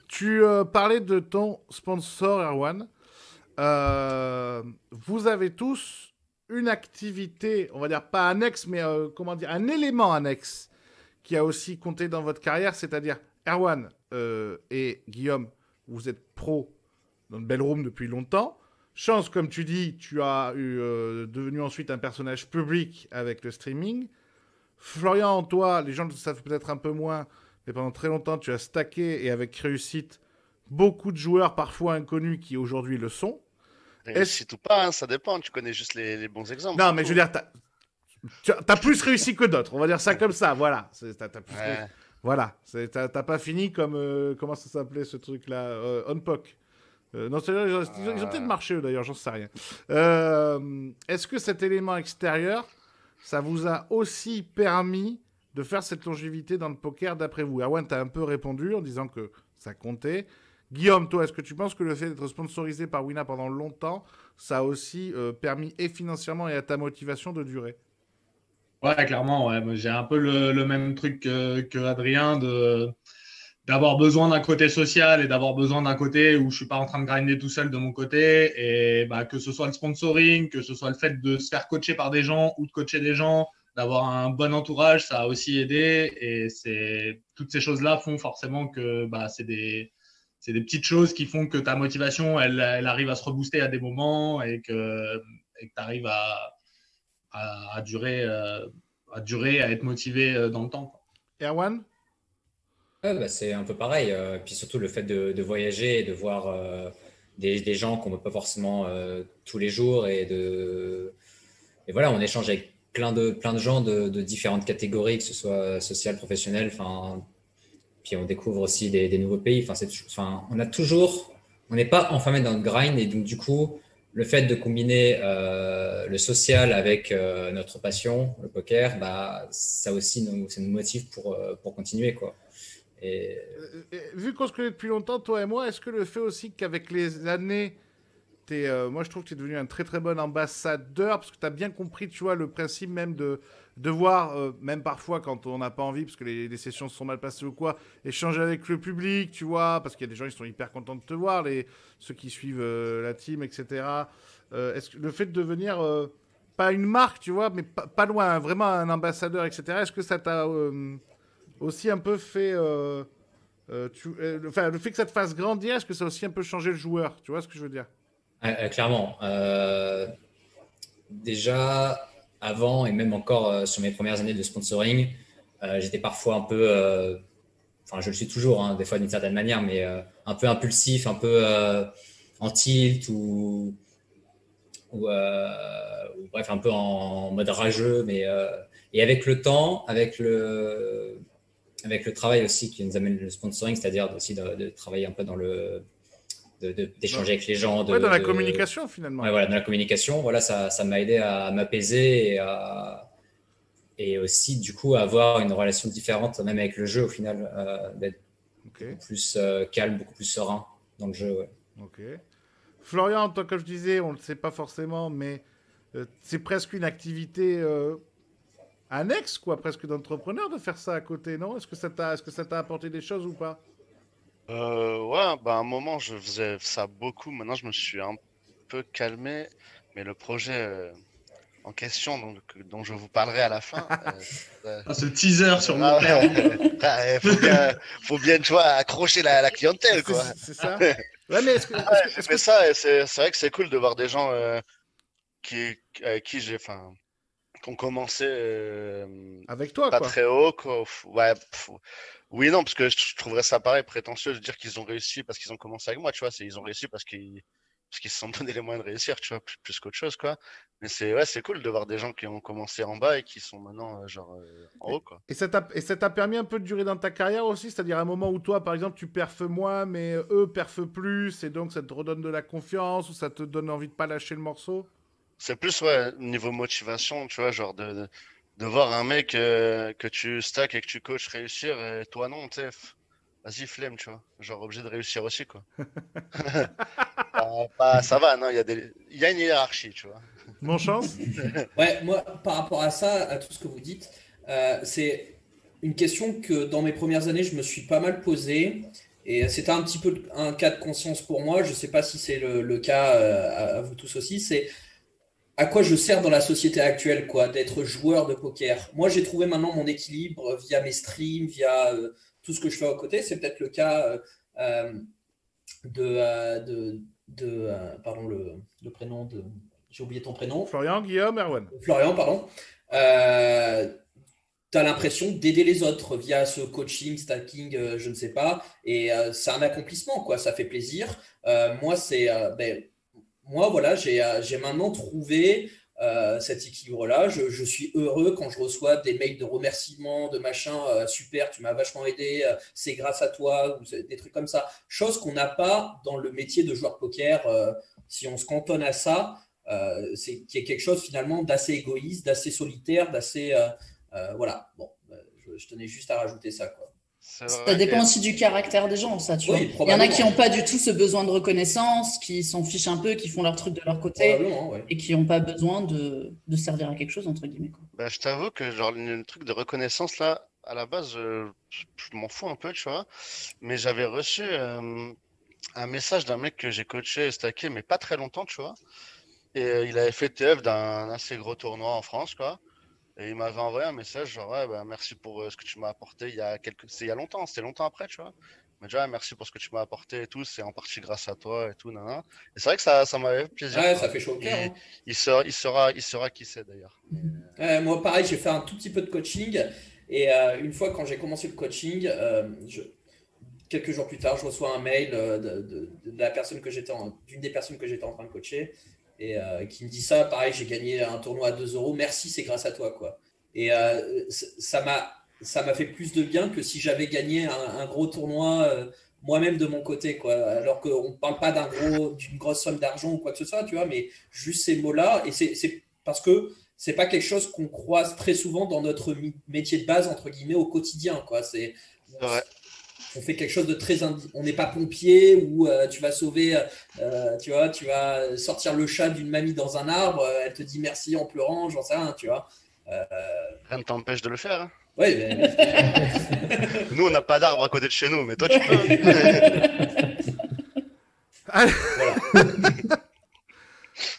Tu parlais de ton sponsor, Erwan. Vous avez tous une activité, on va dire pas annexe, mais un élément annexe qui a aussi compté dans votre carrière, c'est-à-dire Erwan et Guillaume, vous êtes pro dans le Bellroom depuis longtemps. Chance, comme tu dis, tu as devenu ensuite un personnage public avec le streaming. Florian, toi, les gens le savent peut-être un peu moins, mais pendant très longtemps, tu as stacké et avec réussite beaucoup de joueurs parfois inconnus qui aujourd'hui le sont. Réussite ou pas, hein, ça dépend, tu connais juste les bons exemples. Non, mais je veux dire, t'as plus réussi que d'autres, on va dire ça comme ça, voilà. Voilà, t'as pas fini comme, comment ça s'appelait ce truc-là, Unpoc. Non, ils ont peut-être marché eux d'ailleurs, j'en sais rien. Est-ce que cet élément extérieur, ça vous a aussi permis de faire cette longévité dans le poker d'après vous? Erwan, tu as un peu répondu en disant que ça comptait. Guillaume, toi, est-ce que tu penses que le fait d'être sponsorisé par Wina pendant longtemps, ça a aussi permis et financièrement et à ta motivation de durer? Ouais, clairement, ouais. Moi, j'ai un peu le même truc que Adrien d'avoir besoin d'un côté social et d'avoir besoin d'un côté où je suis pas en train de grinder tout seul de mon côté. Et bah, que ce soit le sponsoring, que ce soit le fait de se faire coacher par des gens ou de coacher des gens, d'avoir un bon entourage, ça a aussi aidé. Et toutes ces choses-là font forcément que bah, c'est des petites choses qui font que ta motivation, elle arrive à se rebooster à des moments et que tu arrives à durer, à être motivé dans le temps. Erwan? Ouais, bah, c'est un peu pareil. Puis surtout le fait de voyager et de voir des gens qu'on ne voit pas forcément tous les jours et voilà, on échange avec plein de gens de différentes catégories, que ce soit sociales, professionnelles. Enfin, puis on découvre aussi des nouveaux pays. Enfin, on n'est pas enfermé dans le grind et donc du coup, le fait de combiner le social avec notre passion, le poker, bah, ça aussi ça nous motive pour continuer, quoi. Et... Vu qu'on se connaît depuis longtemps, toi et moi, est-ce que le fait aussi qu'avec les années, moi je trouve que tu es devenu un très très bon ambassadeur, parce que tu as bien compris, tu vois, le principe même de voir, même parfois quand on n'a pas envie, parce que les sessions se sont mal passées ou quoi, échanger avec le public, tu vois, parce qu'il y a des gens qui sont hyper contents de te voir, ceux qui suivent la team, etc. Est-ce que le fait de devenir, pas une marque, tu vois, mais pas loin, hein, vraiment un ambassadeur, etc., est-ce que ça t'a aussi un peu fait... enfin, le fait que ça te fasse grandir, est-ce que ça a aussi un peu changé le joueur? Tu vois ce que je veux dire? Clairement. Déjà, avant et même encore sur mes premières années de sponsoring, j'étais parfois un peu, enfin je le suis toujours, hein, des fois d'une certaine manière, mais un peu impulsif, un peu en tilt ou bref, un peu en mode rageux. Et avec le temps, avec le travail aussi qui nous amène le sponsoring, c'est-à-dire aussi de travailler un peu dans d'échanger avec les gens. Dans la communication, finalement. Ouais, voilà, dans la communication, voilà, ça m'a aidé à m'apaiser et aussi, du coup, à avoir une relation différente, même avec le jeu, au final, d'être beaucoup plus calme, beaucoup plus serein dans le jeu. Ouais. Ok. Florian, toi, comme je disais, on ne le sait pas forcément, mais c'est presque une activité annexe, quoi, presque d'entrepreneur de faire ça à côté, non? Est-ce que ça t'a apporté des choses ou pas? Ouais, bah à un moment je faisais ça beaucoup. Maintenant je me suis un peu calmé, mais le projet en question dont je vous parlerai à la fin. Ce teaser sur mon terme. Faut bien, tu vois, accrocher la clientèle, quoi. C'est ça. Ouais, mais j'ai fait ça et c'est vrai que c'est cool de voir des gens qui ont commencé avec toi, pas quoi. très haut, quoi. Ouais. Oui, non, parce que je trouverais ça pareil prétentieux de dire qu'ils ont réussi parce qu'ils ont commencé avec moi, tu vois. Ils ont réussi parce qu'ils se sont donné les moyens de réussir, tu vois, plus qu'autre chose, quoi. Mais c'est cool de voir des gens qui ont commencé en bas et qui sont maintenant en haut, quoi. Et ça t'a permis un peu de durer dans ta carrière aussi, c'est-à-dire un moment où toi, par exemple, tu perfes moins, mais eux perfent plus, et donc ça te redonne de la confiance ou ça te donne envie de pas lâcher le morceau? C'est plus, ouais, niveau motivation, tu vois, genre de voir un mec que tu stacks et que tu coaches réussir et toi non, tu sais, vas-y, flemme, tu vois, genre obligé de réussir aussi, quoi. Ça va, non, il y a une hiérarchie, tu vois. Mon chance. Ouais, moi, par rapport à ça, à tout ce que vous dites, c'est une question que dans mes premières années, je me suis pas mal posée. Et c'était un petit peu un cas de conscience pour moi. Je sais pas si c'est le cas à vous tous aussi. C'est à quoi je sers dans la société actuelle, quoi, d'être joueur de poker. Moi, j'ai trouvé maintenant mon équilibre via mes streams, via tout ce que je fais à côté. C'est peut-être le cas pardon, le prénom de... J'ai oublié ton prénom. Florian, Guillaume, Erwan. Florian, pardon. Tu as l'impression d'aider les autres via ce coaching, stacking, je ne sais pas. Et c'est un accomplissement, quoi. Ça fait plaisir. Moi, voilà, j'ai maintenant trouvé cet équilibre-là. Je suis heureux quand je reçois des mails de remerciements, de machin, super, tu m'as vachement aidé, c'est grâce à toi, ou des trucs comme ça. Chose qu'on n'a pas dans le métier de joueur poker. Si on se cantonne à ça, c'est qu'il y a quelque chose finalement d'assez égoïste, d'assez solitaire, d'assez... voilà, bon, je je tenais juste à rajouter ça, quoi. Ça dépend aussi du caractère des gens, ça, tu vois. Il y en a qui n'ont pas du tout ce besoin de reconnaissance, qui s'en fichent un peu, qui font leur truc de leur côté et qui n'ont pas besoin de servir à quelque chose, entre guillemets, quoi. Bah, je t'avoue que genre le truc de reconnaissance là, à la base, je m'en fous un peu, tu vois. Mais j'avais reçu un message d'un mec que j'ai coaché et stacké, mais pas très longtemps, tu vois. Et il avait fait TF d'un assez gros tournoi en France, quoi. Et il m'avait envoyé un message genre ouais, bah, merci pour ce que tu m'as apporté c'est il y a longtemps, c'était longtemps après, tu vois. Il m'a dit ouais, merci pour ce que tu m'as apporté et tout, c'est en partie grâce à toi et tout, nanana. Et c'est vrai que ça m'avait fait plaisir. Ouais, ça fait chaud au cœur. Il saura qui c'est d'ailleurs. Moi, pareil, j'ai fait un tout petit peu de coaching. Et une fois, quand j'ai commencé le coaching, quelques jours plus tard, je reçois un mail de la personne d'une des personnes que j'étais en train de coacher et qui me dit ça. Pareil, j'ai gagné un tournoi à 2 euros. Merci, c'est grâce à toi, quoi. Et ça m'a fait plus de bien que si j'avais gagné un gros tournoi moi-même de mon côté, quoi. Alors qu'on ne parle pas d'une grosse somme d'argent ou quoi que ce soit, tu vois, mais juste ces mots-là. Et c'est parce que c'est pas quelque chose qu'on croise très souvent dans notre métier de base, entre guillemets, au quotidien, quoi. On fait quelque chose de très on n'est pas pompier ou tu vas sauver, tu vois, tu vas sortir le chat d'une mamie dans un arbre, elle te dit merci en pleurant, j'en sais rien, tu vois. Rien ne t'empêche de le faire. Hein. Oui, mais... Nous, on n'a pas d'arbre à côté de chez nous, mais toi, tu peux. Allez. Voilà.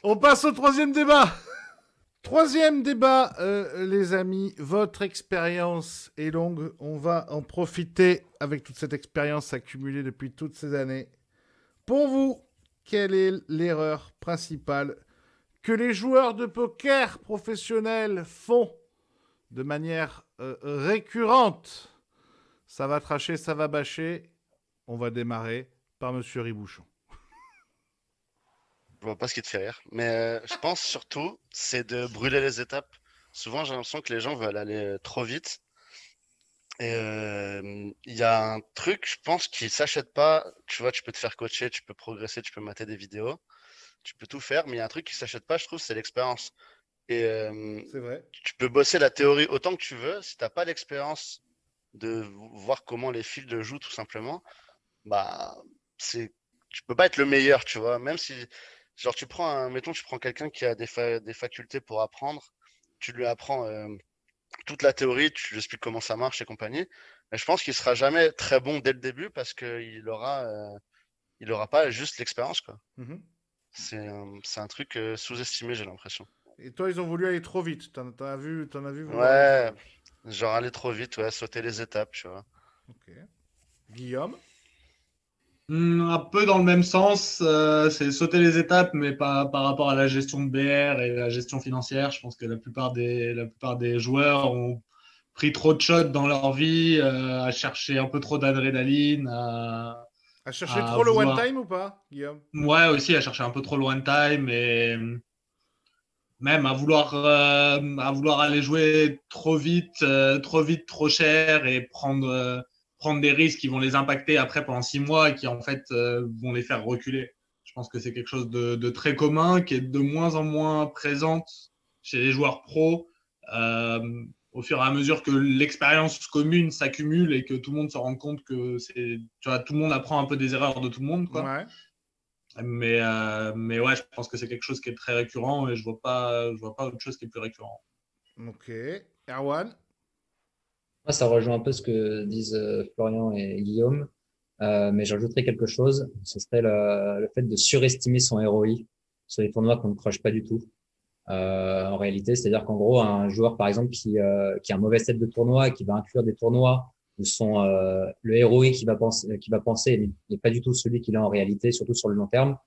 On passe au troisième débat. Troisième débat, les amis, votre expérience est longue. On va en profiter avec toute cette expérience accumulée depuis toutes ces années. Pour vous, quelle est l'erreur principale que les joueurs de poker professionnels font de manière récurrente? Ça va tracher, ça va bâcher. On va démarrer par Monsieur Ribouchon. Je vois pas ce qui te fait rire, mais je pense surtout, c'est de brûler les étapes. Souvent, j'ai l'impression que les gens veulent aller trop vite. Et il y a un truc, je pense, qui s'achète pas. Tu vois, tu peux te faire coacher, tu peux progresser, tu peux mater des vidéos, tu peux tout faire, mais il y a un truc qui s'achète pas, je trouve, c'est l'expérience. Et c'est vrai. Tu peux bosser la théorie autant que tu veux, si t'as pas l'expérience de voir comment les fields jouent, tout simplement, bah, tu peux pas être le meilleur, tu vois, même si. Genre, tu prends quelqu'un qui a des facultés pour apprendre, tu lui apprends toute la théorie, tu lui expliques comment ça marche et compagnie. Mais je pense qu'il sera jamais très bon dès le début parce qu'il aura pas juste l'expérience, quoi. Mm-hmm. C'est un truc sous-estimé, j'ai l'impression. Et toi, ils ont voulu aller trop vite. T'en as vu Ouais, genre aller trop vite, ouais, sauter les étapes, tu vois. Ok. Guillaume? Un peu dans le même sens, c'est sauter les étapes, mais pas par rapport à la gestion de BR et la gestion financière. Je pense que la plupart des joueurs ont pris trop de shots dans leur vie, à chercher un peu trop d'adrénaline, à chercher trop le one time ou pas, Guillaume? Ouais, aussi à chercher un peu trop le one time et même à vouloir aller jouer trop vite, trop cher et prendre des risques qui vont les impacter après pendant 6 mois et qui en fait vont les faire reculer. Je pense que c'est quelque chose de très commun, qui est de moins en moins présente chez les joueurs pros au fur et à mesure que l'expérience commune s'accumule et que tout le monde se rend compte que tout le monde apprend un peu des erreurs de tout le monde, quoi. Ouais. Mais ouais, je pense que c'est quelque chose qui est très récurrent et je vois pas autre chose qui est plus récurrent. Ok. Erwan? Moi, ça rejoint un peu ce que disent Florian et Guillaume, mais j'ajouterais quelque chose. Ce serait le fait de surestimer son ROI sur les tournois qu'on ne croche pas du tout. En réalité, c'est-à-dire qu'en gros, un joueur, par exemple, qui a un mauvais set de tournoi et qui va inclure des tournois où le ROI qu'il va penser n'est pas du tout celui qu'il a en réalité, surtout sur le long terme.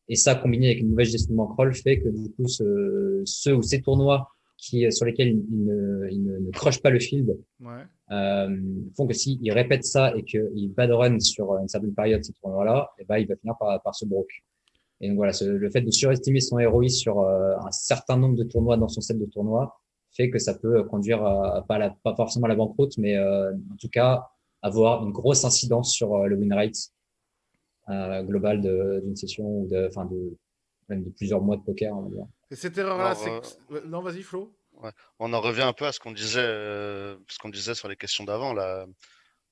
Et ça, combiné avec une mauvaise gestion de bankroll, fait que du coup, ceux ou ces tournois sur lesquels il ne croche pas le field, font que s'il répète ça et qu'il bad run sur une certaine période ces tournois-là, et ben, il va finir par se broke. Et donc voilà, le fait de surestimer son ROI sur un certain nombre de tournois dans son set de tournois fait que ça peut conduire pas forcément à la banqueroute, mais en tout cas avoir une grosse incidence sur le win rate global d'une session ou même de plusieurs mois de poker, on va dire. Et cette erreur-là, non, vas-y, Flo. Ouais. On en revient un peu à ce qu'on disait sur les questions d'avant là.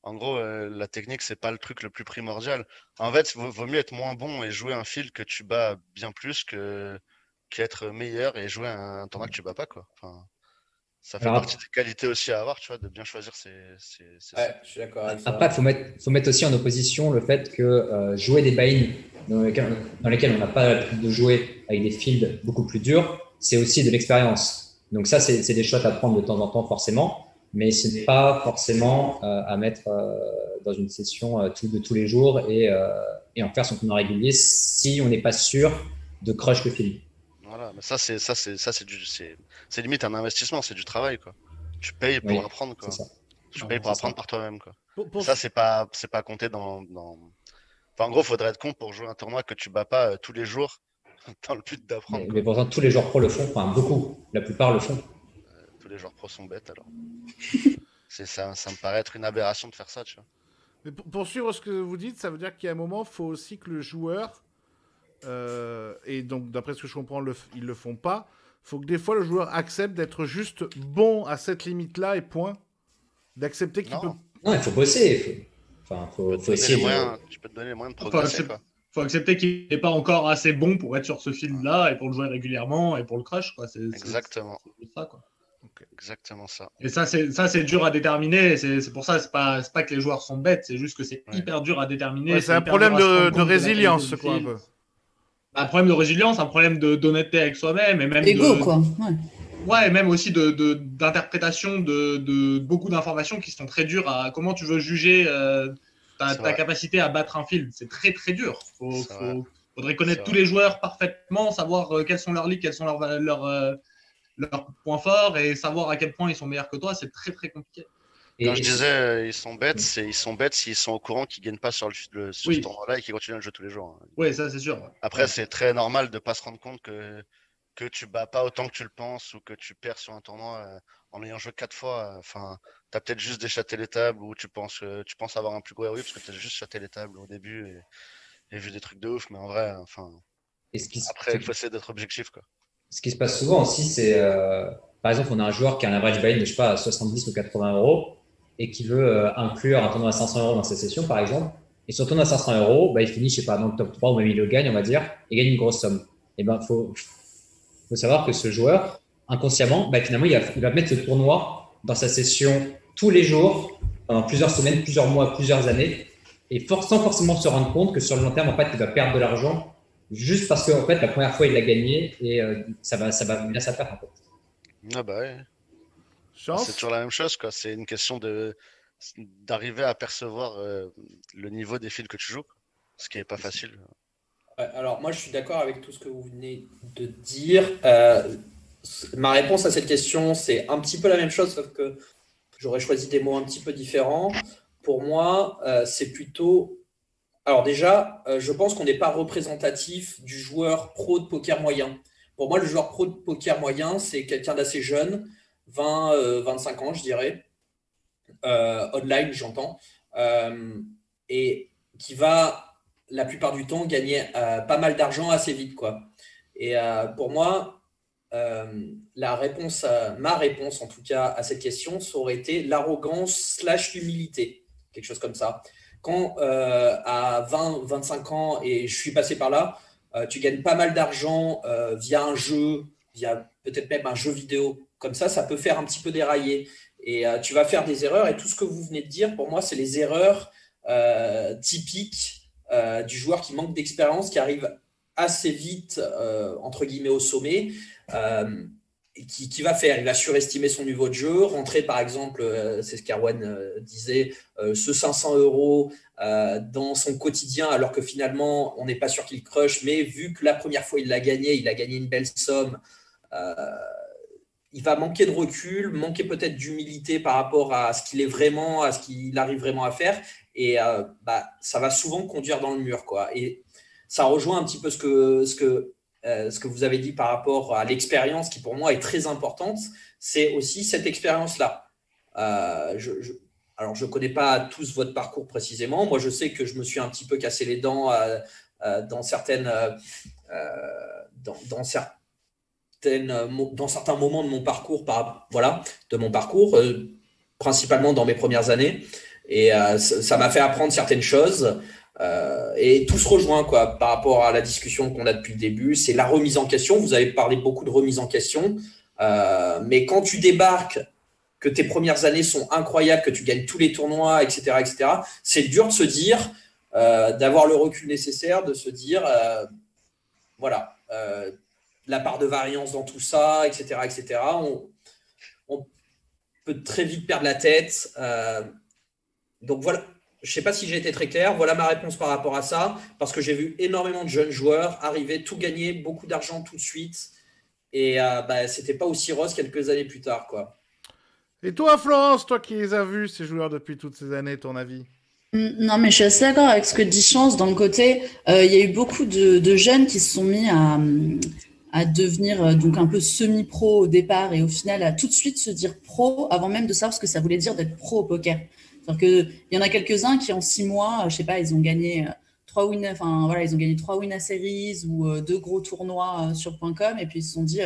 En gros, la technique, c'est pas le truc le plus primordial. En fait, vaut mieux être moins bon et jouer un fil que tu bats bien plus que qu'être meilleur et jouer un tournoi que tu bats pas, quoi. Enfin, ça fait partie Alors, des qualités aussi à avoir, tu vois, de bien choisir ses Ouais, cibles. je suis d'accord avec ça. après, faut mettre aussi en opposition le fait que jouer des buy-in dans lesquels on n'a pas l'habitude de jouer avec des fields beaucoup plus durs, c'est aussi de l'expérience. Donc ça, c'est des shots à prendre de temps en temps forcément, mais ce n'est pas forcément à mettre dans une session de tous les jours et en faire son tournoi régulier si on n'est pas sûr de crush le field. Voilà, mais c'est limite un investissement, c'est du travail, quoi. Tu payes pour Oui, apprendre, c'est quoi. ça. Tu payes pour C'est apprendre ça. par toi-même, quoi. Pour Ça, c'est pas compté dans. Enfin, en gros, faudrait être con pour jouer un tournoi que tu bats pas tous les jours dans le but d'apprendre, Mais quoi. pourtant, tous les joueurs pro le font, enfin beaucoup, la plupart le font. Tous les joueurs pros sont bêtes, alors. Ça me paraît être une aberration de faire ça, tu vois. Mais pour suivre ce que vous dites, ça veut dire qu'il y a un moment, il faut aussi que le joueur, et donc d'après ce que je comprends, ils le font pas, faut que des fois le joueur accepte d'être juste bon à cette limite-là et point. D'accepter qu'il peut. Non, Non, il faut bosser. Faut tu peux te donner les essayer de. moyens, tu peux te donner les moyens de Faut, progresser, accep- quoi. faut accepter qu'il n'est pas encore assez bon pour être sur ce field-là et pour le jouer régulièrement et pour le crush, quoi. Exactement. C'est juste ça, quoi. Exactement ça. Et ça, c'est dur à déterminer. C'est pour ça, c'est pas que les joueurs sont bêtes, c'est juste que c'est Ouais. hyper dur à déterminer. Ouais, c'est un hyper problème dur à se rendre de compte la résilience, qualité quoi, un du peu. field. Un problème de résilience, un problème d'honnêteté avec soi-même et même Ego, quoi. Ouais. Ouais, et même aussi d'interprétation de beaucoup d'informations qui sont très dures à comment tu veux juger ta capacité à battre un field. C'est très très dur. Faudrait connaître tous les joueurs parfaitement, savoir quels sont leurs leaks, quels sont leurs points forts et savoir à quel point ils sont meilleurs que toi. C'est très très compliqué. Quand je disais ils sont bêtes, ils sont bêtes s'ils sont au courant qu'ils gagnent pas sur ce tournoi-là et qu'ils continuent à le jouer tous les jours, hein. Oui, ça c'est sûr. Après, c'est très normal de pas se rendre compte que tu bats pas autant que tu le penses ou que tu perds sur un tournoi en ayant joué 4 fois. Enfin, t'as peut-être juste déchaté les tables ou tu penses avoir un plus gros ROI parce que t'as juste chaté les tables au début et vu des trucs de ouf. Mais en vrai, enfin, après, il faut essayer d'être objectif, quoi. Ce qui se passe souvent aussi, c'est par exemple, on a un joueur qui a un average buy-in de, je sais pas, 70 ou 80 euros et qui veut inclure un tournoi à 500 euros dans sa session, par exemple. Et sur le tournoi à 500 euros, bah, il finit, je sais pas, dans le top 3 ou même il le gagne, on va dire, et gagne une grosse somme. Et ben, faut savoir que ce joueur, inconsciemment, bah, finalement, il va mettre ce tournoi dans sa session tous les jours, pendant plusieurs semaines, plusieurs mois, plusieurs années, et sans forcément se rendre compte que sur le long terme, en fait, il va perdre de l'argent juste parce que, en fait, la première fois, il l'a gagné et ça va bien sa perte, en fait. Ah bah ouais. Chance. C'est toujours la même chose, quoi. C'est une question d'arriver à percevoir le niveau des fils que tu joues, quoi. Ce qui est pas facile. Ouais, alors moi je suis d'accord avec tout ce que vous venez de dire. Ma réponse à cette question, c'est un petit peu la même chose, sauf que j'aurais choisi des mots un petit peu différents. Pour moi, c'est plutôt... Alors déjà, je pense qu'on n'est pas représentatif du joueur pro de poker moyen. Pour moi, le joueur pro de poker moyen, c'est quelqu'un d'assez jeune, 25 ans, je dirais. Online, j'entends. Et qui va, la plupart du temps, gagner pas mal d'argent assez vite, quoi. Et pour moi, ma réponse en tout cas à cette question, ça aurait été l'arrogance / l'humilité, quelque chose comme ça. Quand à 20-25 ans, et je suis passé par là, tu gagnes pas mal d'argent via un jeu, via peut-être même un jeu vidéo, comme ça peut faire un petit peu dérailler. Et tu vas faire des erreurs. Et tout ce que vous venez de dire, pour moi, c'est les erreurs typiques du joueur qui manque d'expérience, qui arrive assez vite, entre guillemets, au sommet. Qui va faire? Il va surestimer son niveau de jeu, rentrer par exemple, c'est ce qu'Arwan disait, ce 500 euros dans son quotidien, alors que finalement, on n'est pas sûr qu'il crush, mais vu que la première fois il a gagné une belle somme, il va manquer de recul, manquer peut-être d'humilité par rapport à ce qu'il est vraiment, à ce qu'il arrive vraiment à faire, et ça va souvent conduire dans le mur, quoi. Et ça rejoint un petit peu ce que vous avez dit par rapport à l'expérience qui pour moi est très importante, c'est aussi cette expérience-là. Alors, je ne connais pas tous votre parcours précisément. Moi, je sais que je me suis un petit peu cassé les dents dans certaines… dans certains moments de mon parcours, principalement dans mes premières années. Et ça m'a fait apprendre certaines choses. Et tout se rejoint quoi, par rapport à la discussion qu'on a depuis le début. C'est la remise en question. Vous avez parlé beaucoup de remise en question. Mais quand tu débarques, que tes premières années sont incroyables, que tu gagnes tous les tournois, etc., c'est dur de se dire, d'avoir le recul nécessaire, de se dire, la part de variance dans tout ça, etc. On peut très vite perdre la tête. Donc voilà, je ne sais pas si j'ai été très clair. Voilà ma réponse par rapport à ça, parce que j'ai vu énormément de jeunes joueurs arriver, tout gagner, beaucoup d'argent tout de suite. Et c'était pas aussi rose quelques années plus tard, quoi. Et toi, Florence, toi qui les as vus, ces joueurs depuis toutes ces années, ton avis? Non, mais je suis assez d'accord avec ce que dit Chance. Dans le côté, il y a eu beaucoup de jeunes qui se sont mis à devenir donc un peu semi-pro au départ et au final à tout de suite se dire pro avant même de savoir ce que ça voulait dire d'être pro au poker. C'est-à-dire que il y en a quelques-uns qui en 6 mois, je sais pas, ils ont gagné 3 win, ils ont gagné 3 win à series ou 2 gros tournois sur .com et puis ils se sont dit,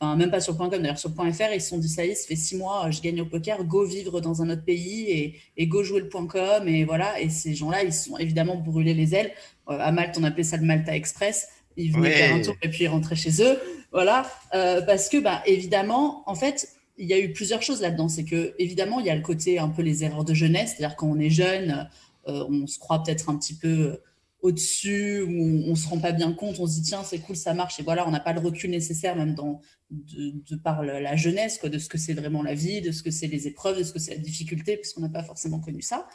même pas sur .com d'ailleurs, sur .fr, ils se sont dit ça y est, ça fait 6 mois, je gagne au poker, go vivre dans un autre pays et go jouer le .com et voilà. Et ces gens-là, ils se sont évidemment brûlés les ailes. À Malte, on appelait ça le Malta Express. Ils venaient faire un tour et puis ils rentraient chez eux. Voilà. Parce que, évidemment, en fait, il y a eu plusieurs choses là-dedans. C'est que, évidemment, il y a le côté un peu les erreurs de jeunesse. C'est-à-dire, quand on est jeune, on se croit peut-être un petit peu au-dessus, ou on se rend pas bien compte. On se dit, tiens, c'est cool, ça marche. Et voilà, on n'a pas le recul nécessaire, même de par la jeunesse, quoi, de ce que c'est vraiment la vie, de ce que c'est les épreuves, de ce que c'est la difficulté, puisqu'on n'a pas forcément connu ça.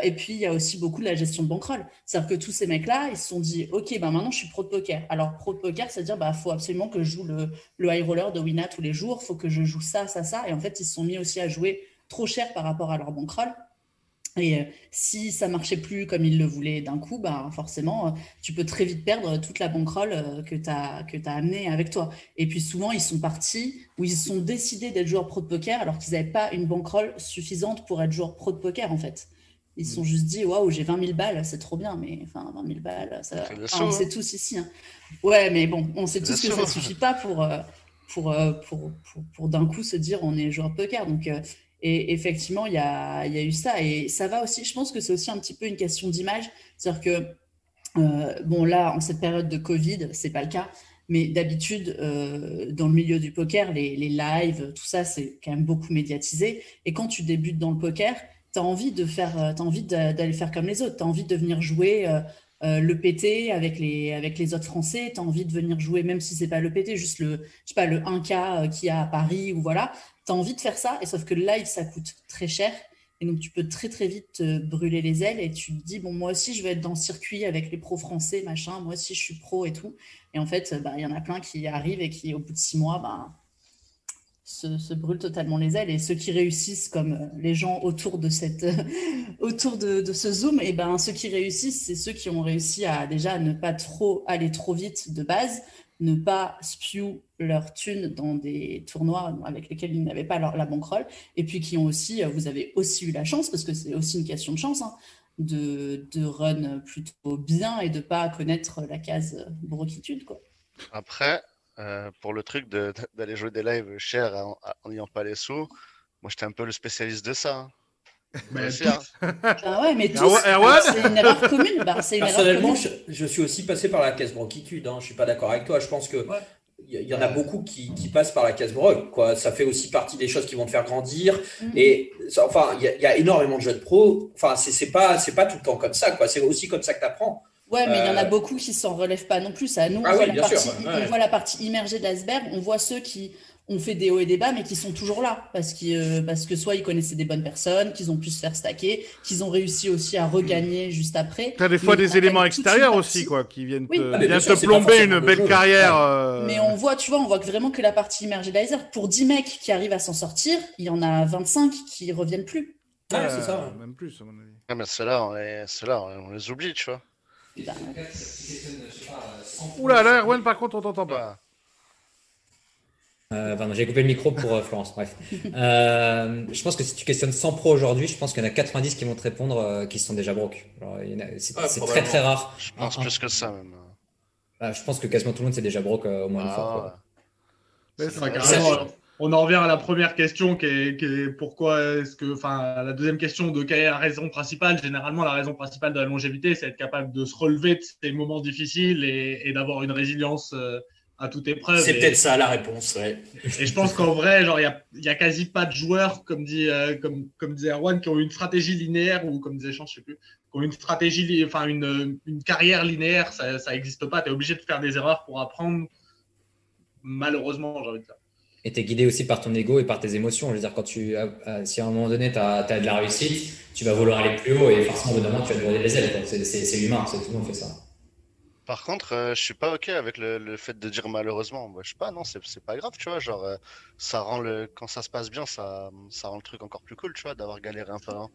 Et puis, il y a aussi beaucoup de la gestion de bankroll. C'est-à-dire que tous ces mecs-là, ils se sont dit, OK, maintenant, je suis pro de poker. Alors, pro de poker, c'est-à-dire, faut absolument que je joue le high roller de Wina tous les jours. Il faut que je joue ça. Et en fait, ils se sont mis aussi à jouer trop cher par rapport à leur bankroll. Et si ça marchait plus comme ils le voulaient d'un coup, forcément, tu peux très vite perdre toute la bankroll que tu as amenée avec toi. Et puis souvent, ils sont partis ou ils sont décidés d'être joueurs pro de poker alors qu'ils n'avaient pas une bankroll suffisante pour être joueurs pro de poker, en fait. Ils se sont juste dit, waouh, j'ai 20 000 balles, c'est trop bien, mais 20 000 balles, ça, on sait tous ici. Hein. Ouais, mais bon, on sait tous que ça ne suffit pas pour d'un coup se dire on est joueur de poker. Donc, et effectivement, il y a eu ça. Et ça va aussi, je pense que c'est aussi un petit peu une question d'image. C'est-à-dire que, là, en cette période de Covid, ce n'est pas le cas. Mais d'habitude, dans le milieu du poker, les lives, tout ça, c'est quand même beaucoup médiatisé. Et quand tu débutes dans le poker, tu as envie d'aller faire comme les autres. Tu as envie de venir jouer le PT avec les autres Français. Tu as envie de venir jouer, même si c'est pas le PT, juste le 1K qu'il y a à Paris ou voilà. Tu as envie de faire ça, et sauf que le live, ça coûte très cher. Et donc, tu peux très, très vite te brûler les ailes et tu te dis, bon, moi aussi, je vais être dans le circuit avec les pros français, machin. Moi aussi, je suis pro et tout. Et en fait, y en a plein qui arrivent et qui, au bout de 6 mois, se brûlent totalement les ailes. Et ceux qui réussissent, comme les gens autour de autour de ce Zoom, et ceux qui réussissent, c'est ceux qui ont réussi à déjà ne pas trop aller trop vite de base, ne pas spew leur thune dans des tournois avec lesquels ils n'avaient pas la bankroll, et puis qui ont aussi, vous avez aussi eu la chance, parce que c'est aussi une question de chance, hein, de run plutôt bien et de pas connaître la case broquitude, quoi. Après, pour le truc d'aller jouer des lives chers en n'ayant pas les sous, moi j'étais un peu le spécialiste de ça. Hein. Mais ouais, mais tous, c'est une erreur commune. Personnellement, je suis aussi passé par la case broquitude. Hein. Je suis pas d'accord avec toi. Je pense que il y en a beaucoup qui passent par la case broc. Quoi. Ça fait aussi partie des choses qui vont te faire grandir. Et il y a énormément de jeunes pros. Enfin, c'est pas tout le temps comme ça. Quoi. C'est aussi comme ça que tu apprends. Ouais, mais il y en a beaucoup qui s'en relèvent pas non plus. Ça, nous, on voit la partie immergée de l'iceberg. On voit ceux qui ont fait des hauts et des bas, mais qui sont toujours là parce que soit ils connaissaient des bonnes personnes, qu'ils ont pu se faire stacker, qu'ils ont réussi aussi à regagner juste après. T'as des fois des éléments extérieurs aussi, quoi, qui viennent te plomber une belle carrière. Mais on voit vraiment que la partie immergée de l'iceberg, pour 10 mecs qui arrivent à s'en sortir, il y en a 25 qui reviennent plus. Ouais, c'est ça. Même plus, à mon avis. Ah, mais ceux-là, on les oublie, tu vois. Oula, là, Erwan, par contre, on t'entend pas. J'ai coupé le micro pour Florence, bref. Je pense que si tu questionnes 100 pros aujourd'hui, je pense qu'il y en a 90 qui vont te répondre qui sont déjà broke. C'est très très rare. Je pense plus que ça même. Je pense que quasiment tout le monde c'est déjà broke au moins une fois. Quoi. On en revient à la première question qui est pourquoi est-ce que, enfin, la deuxième question de quelle est la raison principale. Généralement, la raison principale de la longévité, c'est être capable de se relever de ces moments difficiles et d'avoir une résilience à toute épreuve. C'est peut-être ça la réponse, ouais. Et je pense qu'en vrai, genre, il y a quasi pas de joueurs, comme disait Erwan, qui ont une stratégie linéaire ou comme disait Chance, je sais plus, qui ont une stratégie, enfin, une carrière linéaire, ça existe pas. T'es obligé de faire des erreurs pour apprendre. Malheureusement, j'ai envie de dire. Et tu es guidé aussi par ton ego et par tes émotions. Je veux dire, si à un moment donné, tu as de la réussite, tu vas vouloir aller plus haut et forcément, au bout d'un moment, tu vas te brûler les ailes. C'est humain, tout le monde fait ça. Par contre, je suis pas OK avec le fait de dire malheureusement. Moi, je sais pas, non, c'est pas grave, tu vois. Genre, ça rend quand ça se passe bien, ça rend le truc encore plus cool, tu vois, d'avoir galéré un peu. Hein.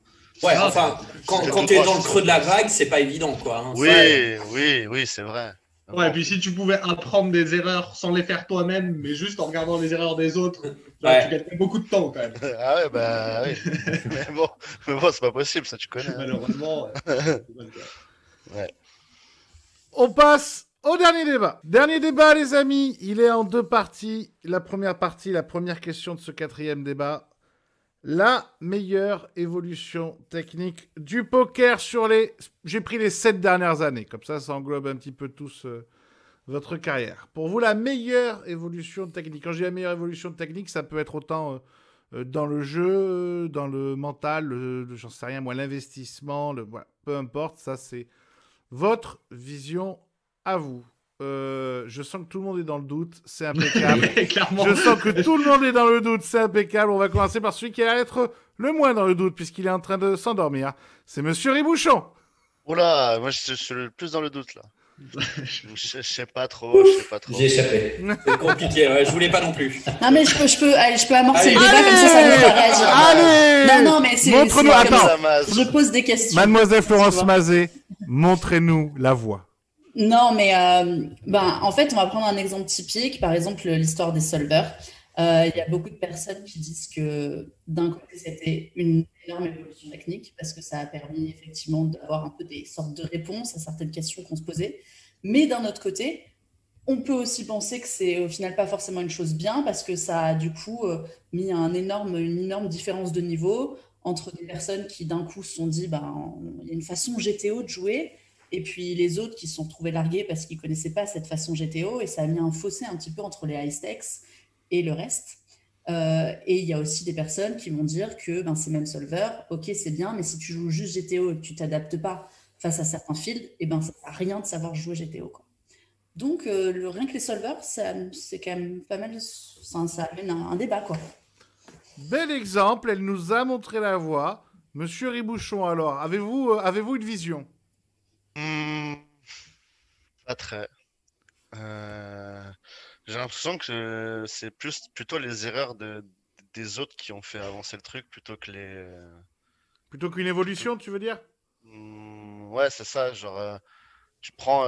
Ouais, enfin, quand tu es dans le creux de la vague, c'est pas évident, quoi. Hein. Oui, c'est vrai. Ouais, et puis si tu pouvais apprendre des erreurs sans les faire toi-même, mais juste en regardant les erreurs des autres, tu gagnerais beaucoup de temps quand même. Ah ouais, bah oui. mais bon, c'est pas possible, ça tu connais. Malheureusement. Ouais. On passe au dernier débat. Dernier débat, les amis. Il est en 2 parties. La première question de ce 4e débat. La meilleure évolution technique du poker J'ai pris les 7 dernières années. Comme ça englobe un petit peu tous votre carrière. Pour vous, la meilleure évolution technique. Quand je dis la meilleure évolution technique, ça peut être autant dans le jeu, dans le mental, j'en sais rien, moi, l'investissement, voilà, peu importe. Ça, c'est votre vision à vous. Je sens que tout le monde est dans le doute, c'est impeccable. Je sens que tout le monde est dans le doute, c'est impeccable. On va commencer par celui qui a l'air d'être le moins dans le doute, puisqu'il est en train de s'endormir. C'est Monsieur Ribouchon. Oula, moi je suis le plus dans le doute là. Je sais pas trop. J'ai échappé. C'est compliqué, ouais, je voulais pas non plus. Non mais je peux amorcer le débat comme ça me fait réagir. Allez, non mais c'est montre-nous. Attends, je pose des questions. Mademoiselle Florence Mazet, montrez-nous la voie. Non, mais en fait, on va prendre un exemple typique, par exemple l'histoire des solvers. Il y a beaucoup de personnes qui disent que d'un côté, c'était une énorme évolution technique parce que ça a permis effectivement d'avoir un peu des sortes de réponses à certaines questions qu'on se posait. Mais d'un autre côté, on peut aussi penser que c'est au final pas forcément une chose bien parce que ça a du coup mis une énorme différence de niveau entre des personnes qui d'un coup se sont dit il y a une façon GTO de jouer. Et puis les autres qui se sont trouvés largués parce qu'ils ne connaissaient pas cette façon GTO et ça a mis un fossé un petit peu entre les high stakes et le reste. Et il y a aussi des personnes qui vont dire que ces mêmes solvers, ok c'est bien, mais si tu joues juste GTO et que tu ne t'adaptes pas face à certains fields, ça ne sert à rien de savoir jouer GTO, quoi. Donc rien que les solvers, c'est quand même pas mal, ça amène un débat, quoi. Bel exemple, elle nous a montré la voie. Monsieur Ribouchon, alors, avez-vous une vision ? Pas très. J'ai l'impression que c'est plutôt les erreurs des autres qui ont fait avancer le truc plutôt que Plutôt qu'une évolution, tu veux dire ? Ouais, c'est ça. Genre, tu prends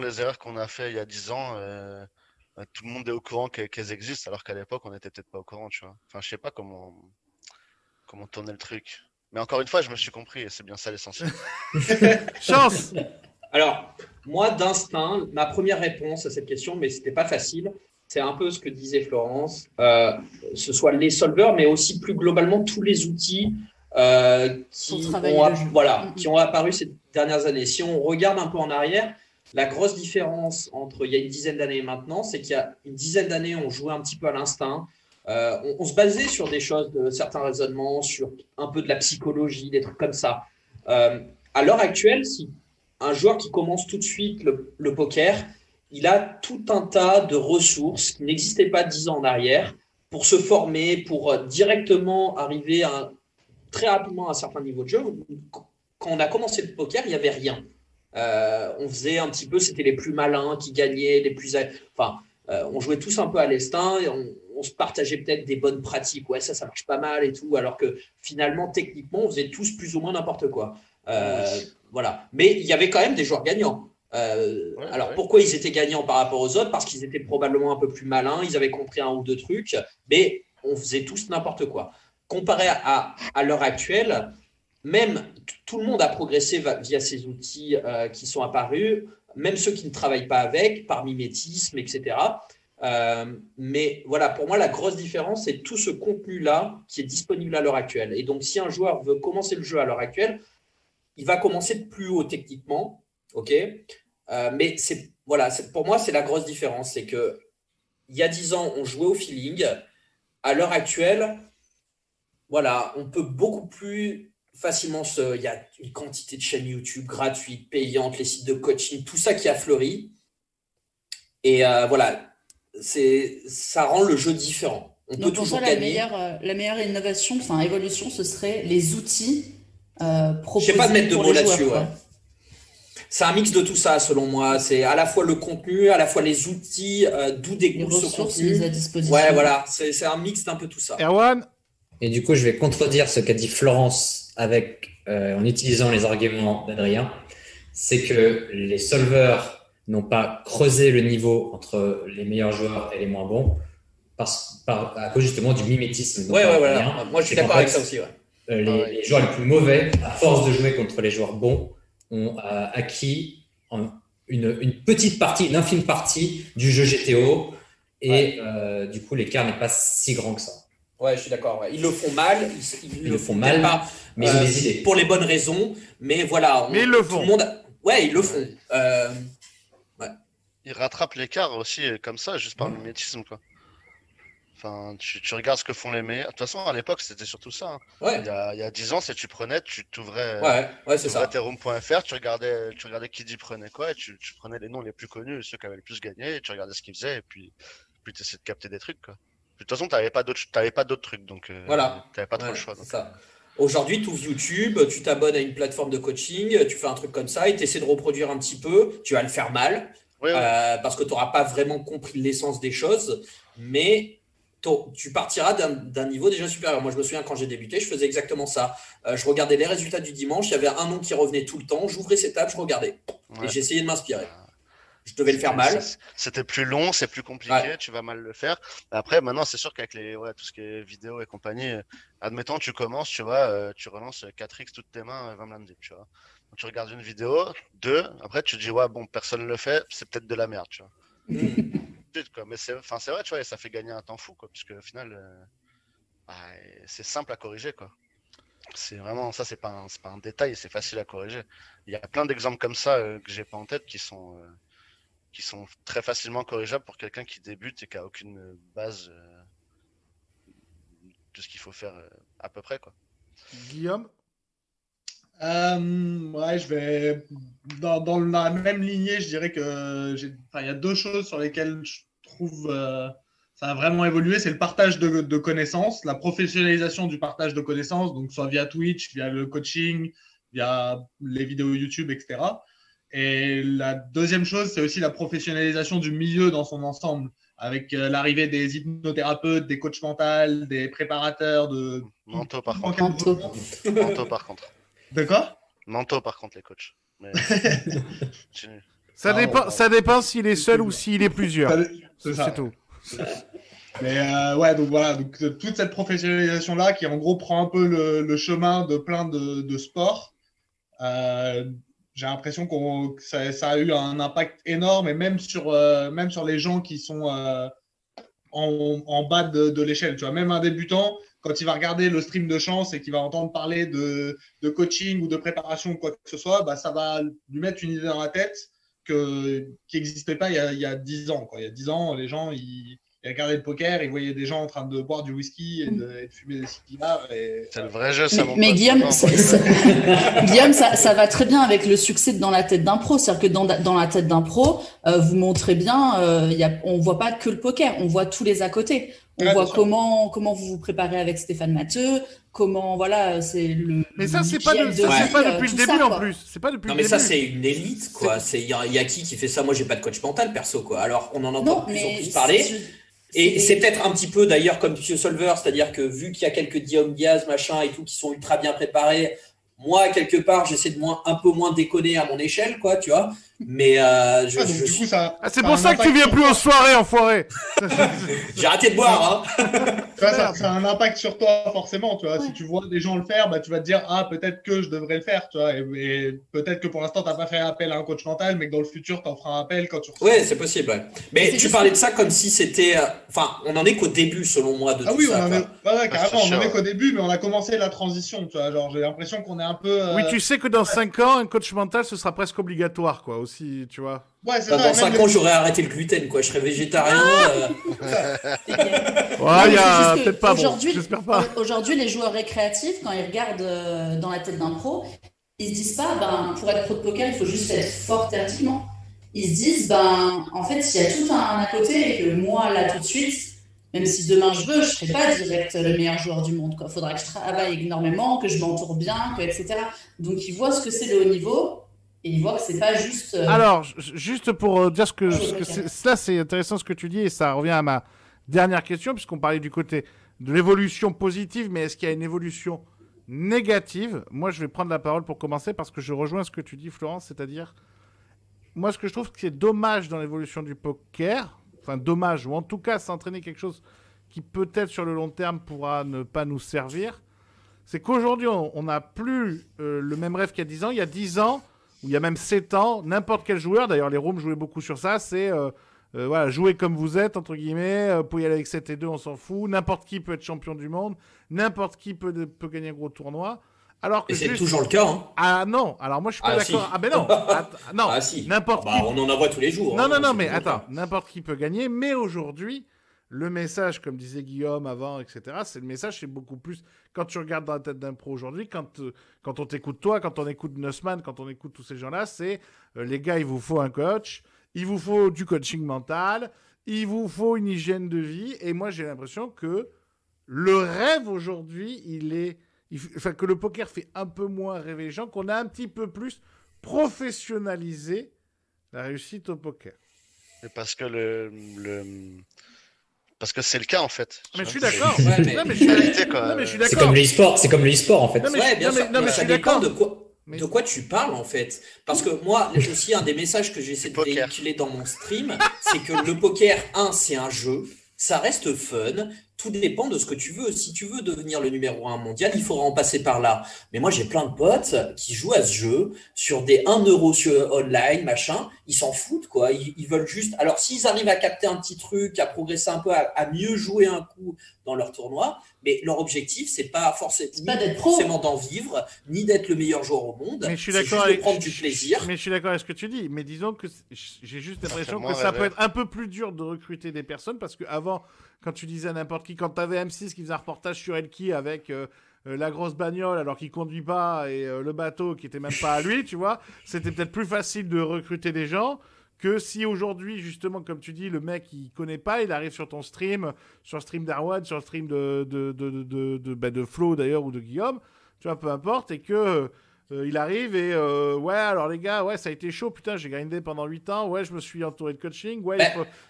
les erreurs qu'on a fait il y a 10 ans. Tout le monde est au courant qu'elles existent, alors qu'à l'époque, on n'était peut-être pas au courant, tu vois. Enfin, je sais pas comment tourner le truc. Mais encore une fois, je me suis compris et c'est bien ça l'essentiel. Chance. Alors, moi, d'instinct, ma première réponse à cette question, mais c'était pas facile, c'est un peu ce que disait Florence, ce soit les solvers, mais aussi plus globalement tous les outils qui ont apparu ces dernières années. Si on regarde un peu en arrière, la grosse différence entre il y a une dizaine d'années et maintenant, c'est qu'il y a une dizaine d'années, on jouait un petit peu à l'instinct. On se basait sur des choses, de certains raisonnements, sur un peu de la psychologie, des trucs comme ça. À l'heure actuelle, si un joueur qui commence tout de suite le poker, il a tout un tas de ressources qui n'existaient pas 10 ans en arrière pour se former, pour directement arriver très rapidement à un certain niveau de jeu. Quand on a commencé le poker, il n'y avait rien. On faisait un petit peu, c'était les plus malins qui gagnaient, on jouait tous un peu à l'estin et on se partageait peut-être des bonnes pratiques. Ouais, ça marche pas mal et tout, alors que finalement, techniquement, on faisait tous plus ou moins n'importe quoi. Voilà. Mais il y avait quand même des joueurs gagnants. Pourquoi ils étaient gagnants par rapport aux autres ? Parce qu'ils étaient probablement un peu plus malins, ils avaient compris un ou deux trucs, mais on faisait tous n'importe quoi. Comparé à l'heure actuelle, même tout le monde a progressé via ces outils qui sont apparus, même ceux qui ne travaillent pas avec, par mimétisme, etc. Mais voilà, pour moi, la grosse différence, c'est tout ce contenu-là qui est disponible à l'heure actuelle. Et donc, si un joueur veut commencer le jeu à l'heure actuelle, il va commencer de plus haut techniquement, ok. Mais pour moi, c'est la grosse différence. C'est que il y a 10 ans, on jouait au feeling. À l'heure actuelle, voilà, on peut beaucoup plus facilement il y a une quantité de chaînes YouTube gratuites, payantes, les sites de coaching, tout ça qui a fleuri. Et voilà, ça rend le jeu différent. On peut toujours gagner. La meilleure innovation, enfin évolution, ce serait les outils proposés. Je sais pas de mettre de mots là-dessus. Ouais. C'est un mix de tout ça, selon moi. C'est à la fois le contenu, à la fois les outils, d'où découle ce contenu. Mises à disposition. Ouais, voilà, c'est un mix d'un peu tout ça. Erwan? Et du coup, je vais contredire ce qu'a dit Florence en utilisant les arguments d'Adrien. C'est que les solvers n'ont pas creusé le niveau entre les meilleurs joueurs et les moins bons à cause justement du mimétisme. Ouais, voilà. Moi, je suis d'accord avec ça aussi. Ouais. Les joueurs les plus mauvais, à force de jouer contre les joueurs bons, ont acquis une petite partie, une infime partie du jeu GTO. Et du coup, l'écart n'est pas si grand que ça. Ouais, je suis d'accord. Ouais. Ils le font mal. Ils le font mal, mais ils ont des idées. Pour les bonnes raisons. Mais voilà. Mais ils le font. Ouais, ils le font. Ils rattrapent l'écart aussi comme ça, juste par le mimétisme, quoi. Enfin, tu regardes ce que font les meilleurs. De toute façon, à l'époque, c'était surtout ça. Hein. Ouais. Il y a 10 ans, tu prenais, tu t'ouvrais terroom.fr, tu regardais qui dit prenait quoi, et tu prenais les noms les plus connus, ceux qui avaient le plus gagné, et tu regardais ce qu'ils faisaient, et puis tu essayais de capter des trucs, quoi. De toute façon, t'avais pas d'autres trucs, donc t'avais pas trop le choix. Donc. Ça. Aujourd'hui, tu ouvres YouTube, tu t'abonnes à une plateforme de coaching, tu fais un truc comme ça, et tu essaies de reproduire un petit peu. Tu vas le faire mal, parce que tu n'auras pas vraiment compris l'essence des choses, mais tu partiras d'un niveau déjà supérieur. Moi, je me souviens quand j'ai débuté, je faisais exactement ça. Je regardais les résultats du dimanche, il y avait un nom qui revenait tout le temps, j'ouvrais ces tables, je regardais, et j'essayais de m'inspirer. Je devais le faire mal. C'était plus long, c'est plus compliqué, tu vas mal le faire. Après, maintenant, c'est sûr qu'avec tout ce qui est vidéo et compagnie, admettons, tu commences, tu vois, tu relances 4x toutes tes mains, 20 blindes, tu vois. Donc, tu regardes une vidéo, 2, après, tu te dis, ouais, bon, personne ne le fait, c'est peut-être de la merde, tu vois. Quoi. Mais c'est vrai, tu vois, et ça fait gagner un temps fou, quoi, puisque au final, c'est simple à corriger, quoi. C'est vraiment, ça, c'est pas un détail, c'est facile à corriger. Il y a plein d'exemples comme ça que j'ai pas en tête qui sont très facilement corrigeables pour quelqu'un qui débute et qui a aucune base de ce qu'il faut faire à peu près, quoi. Guillaume? Ouais, je vais dans la même lignée. Je dirais que il y a deux choses sur lesquelles je trouve ça a vraiment évolué. C'est le partage de connaissances, la professionnalisation du partage de connaissances, donc soit via Twitch, via le coaching, via les vidéos YouTube, etc. Et la deuxième chose, c'est aussi la professionnalisation du milieu dans son ensemble, avec l'arrivée des hypnothérapeutes, des coachs mentaux, des préparateurs de mentaux par contre. Manteau par contre. De quoi? Mentaux par contre les coachs. Mais... ça dépend s'il est seul ou s'il est plusieurs. C'est tout. Mais donc voilà, donc toute cette professionnalisation là qui en gros prend un peu le chemin de plein de sports. J'ai l'impression que ça a eu un impact énorme, et même sur les gens qui sont en bas de l'échelle. Tu vois, même un débutant, quand il va regarder le stream de Chance et qu'il va entendre parler de coaching ou de préparation ou quoi que ce soit, bah, ça va lui mettre une idée dans la tête qui n'existait pas il y a 10 ans. Quoi. Il y a 10 ans, les gens, ils regardaient le poker, ils voyaient des gens en train de boire du whisky et de fumer des cigares. C'est le vrai jeu, ça. Mais Guillaume, Guillaume, ça va très bien avec le succès de Dans la tête d'un pro. C'est-à-dire que dans la tête d'un pro, vous montrez bien, on voit pas que le poker, on voit tous les à côté. On voit comment vous préparez avec Stéphane Matteux, comment, voilà, c'est le... Mais ça, c'est pas depuis le début, en plus. C'est pas depuis le début. Non, mais ça, c'est une élite, quoi. Il y a qui fait ça? Moi, j'ai pas de coach mental, perso, quoi. Alors, on en entend de plus en plus parler. Et c'est peut-être un petit peu, d'ailleurs, comme M. Solver, c'est-à-dire que vu qu'il y a quelques Guillaume Diaz, machin, et tout, qui sont ultra bien préparés, moi, quelque part, j'essaie de un peu moins déconner à mon échelle, quoi, tu vois. Mais c'est pour ça que tu viens plus aux soirées, enfoiré. J'ai arrêté de boire, hein. Tu vois, ça a un impact sur toi forcément, tu vois. Ouais. Si tu vois des gens le faire, bah, tu vas te dire, ah, peut-être que je devrais le faire, tu vois. Et peut-être que pour l'instant, tu n'as pas fait appel à un coach mental, mais que dans le futur, tu en feras appel quand tu Ouais, c'est possible. Ouais. Mais tu parlais de ça comme si c'était... Enfin, on en est qu'au début, selon moi, de tout ça. Carrément, on en est qu'au début, mais on a commencé la transition, tu vois. Genre, j'ai l'impression qu'on est un peu... Oui, tu sais que dans 5 ans, un coach mental, ce sera presque obligatoire, quoi, aussi, tu vois. Ouais, c'est ça. Dans 5 ans, j'aurais arrêté le gluten, quoi. Je serais végétarien. Ouais, peut-être pas bon. J'espère pas. Aujourd'hui, les joueurs récréatifs, quand ils regardent dans la tête d'un pro, ils se disent pas, pour être pro de poker, il faut juste être fort tactiquement. Ils se disent, en fait, il y a tout un à côté et que moi, là, tout de suite, même si demain je veux, je serai pas direct le meilleur joueur du monde, quoi. Faudra que je travaille énormément, que je m'entoure bien, etc. Donc, ils voient ce que c'est le haut niveau. Et ils voient que c'est pas juste. Alors, juste pour dire ça, c'est intéressant ce que tu dis, et ça revient à ma dernière question, puisqu'on parlait du côté de l'évolution positive, mais est-ce qu'il y a une évolution négative? Moi, je vais prendre la parole pour commencer, parce que je rejoins ce que tu dis, Florence, c'est-à-dire, moi, ce que je trouve que c'est dommage dans l'évolution du poker, enfin, dommage, ou en tout cas, s'entraîner quelque chose qui peut-être sur le long terme pourra ne pas nous servir, c'est qu'aujourd'hui, on n'a plus le même rêve qu'il y a 10 ans. Il y a 10 ans, ou il y a même 7 ans, n'importe quel joueur, d'ailleurs les rooms jouaient beaucoup sur ça, c'est voilà, jouer comme vous êtes, entre guillemets, vous pouvez y aller avec 7 et 2, on s'en fout, n'importe qui peut être champion du monde, n'importe qui peut gagner un gros tournoi. Alors que et c'est toujours le cas, hein. Ah non, alors moi je suis pas d'accord. Si. Ah ben non, non, si. N'importe qui. On en envoie tous les jours. Non, mais attends, n'importe qui peut gagner, mais aujourd'hui, le message, comme disait Guillaume avant, etc., c'est le message, c'est beaucoup plus... Quand tu regardes dans la tête d'un pro aujourd'hui, quand on t'écoute toi, quand on écoute Nussman, quand on écoute tous ces gens-là, c'est les gars, il vous faut un coach, il vous faut du coaching mental, il vous faut une hygiène de vie. Et moi, j'ai l'impression que le rêve aujourd'hui, enfin, que le poker fait un peu moins rêver les gens, qu'on a un petit peu plus professionnalisé la réussite au poker. Et parce que parce que c'est le cas en fait. Mais je suis d'accord. Mais je suis d'accord. C'est comme le e-sport en fait. Bien sûr. Mais ça dépend de quoi tu parles en fait. Parce que moi, aussi un des messages que j'essaie de véhiculer dans mon stream, c'est que le poker, c'est un jeu, ça reste fun. Tout dépend de ce que tu veux. Si tu veux devenir le numéro 1 mondial, il faudra en passer par là. Mais moi, j'ai plein de potes qui jouent à ce jeu sur des 1 euro sur online, machin. Ils s'en foutent, quoi. Ils veulent juste... Alors, s'ils arrivent à capter un petit truc, à progresser un peu, à mieux jouer un coup dans leur tournoi, mais leur objectif, c'est pas forcément d'en vivre, ni d'être le meilleur joueur au monde. Mais je suis d'accord avec... prendre du plaisir. Mais je suis d'accord avec ce que tu dis. Mais disons que j'ai juste l'impression que ça peut être un peu plus dur de recruter des personnes, parce qu'avant... Quand tu disais à n'importe qui, quand tu avais M6 qui faisait un reportage sur Elki avec la grosse bagnole alors qu'il conduit pas et le bateau qui était même pas à lui, tu vois, c'était peut-être plus facile de recruter des gens que si aujourd'hui, justement, comme tu dis, le mec il connaît pas, il arrive sur ton stream, sur le stream d'Arwan, sur le stream de Flo d'ailleurs ou de Guillaume, tu vois, peu importe, et que il arrive et ouais, alors les gars, ouais, ça a été chaud, putain, j'ai grindé pendant 8 ans, ouais, je me suis entouré de coaching, ouais.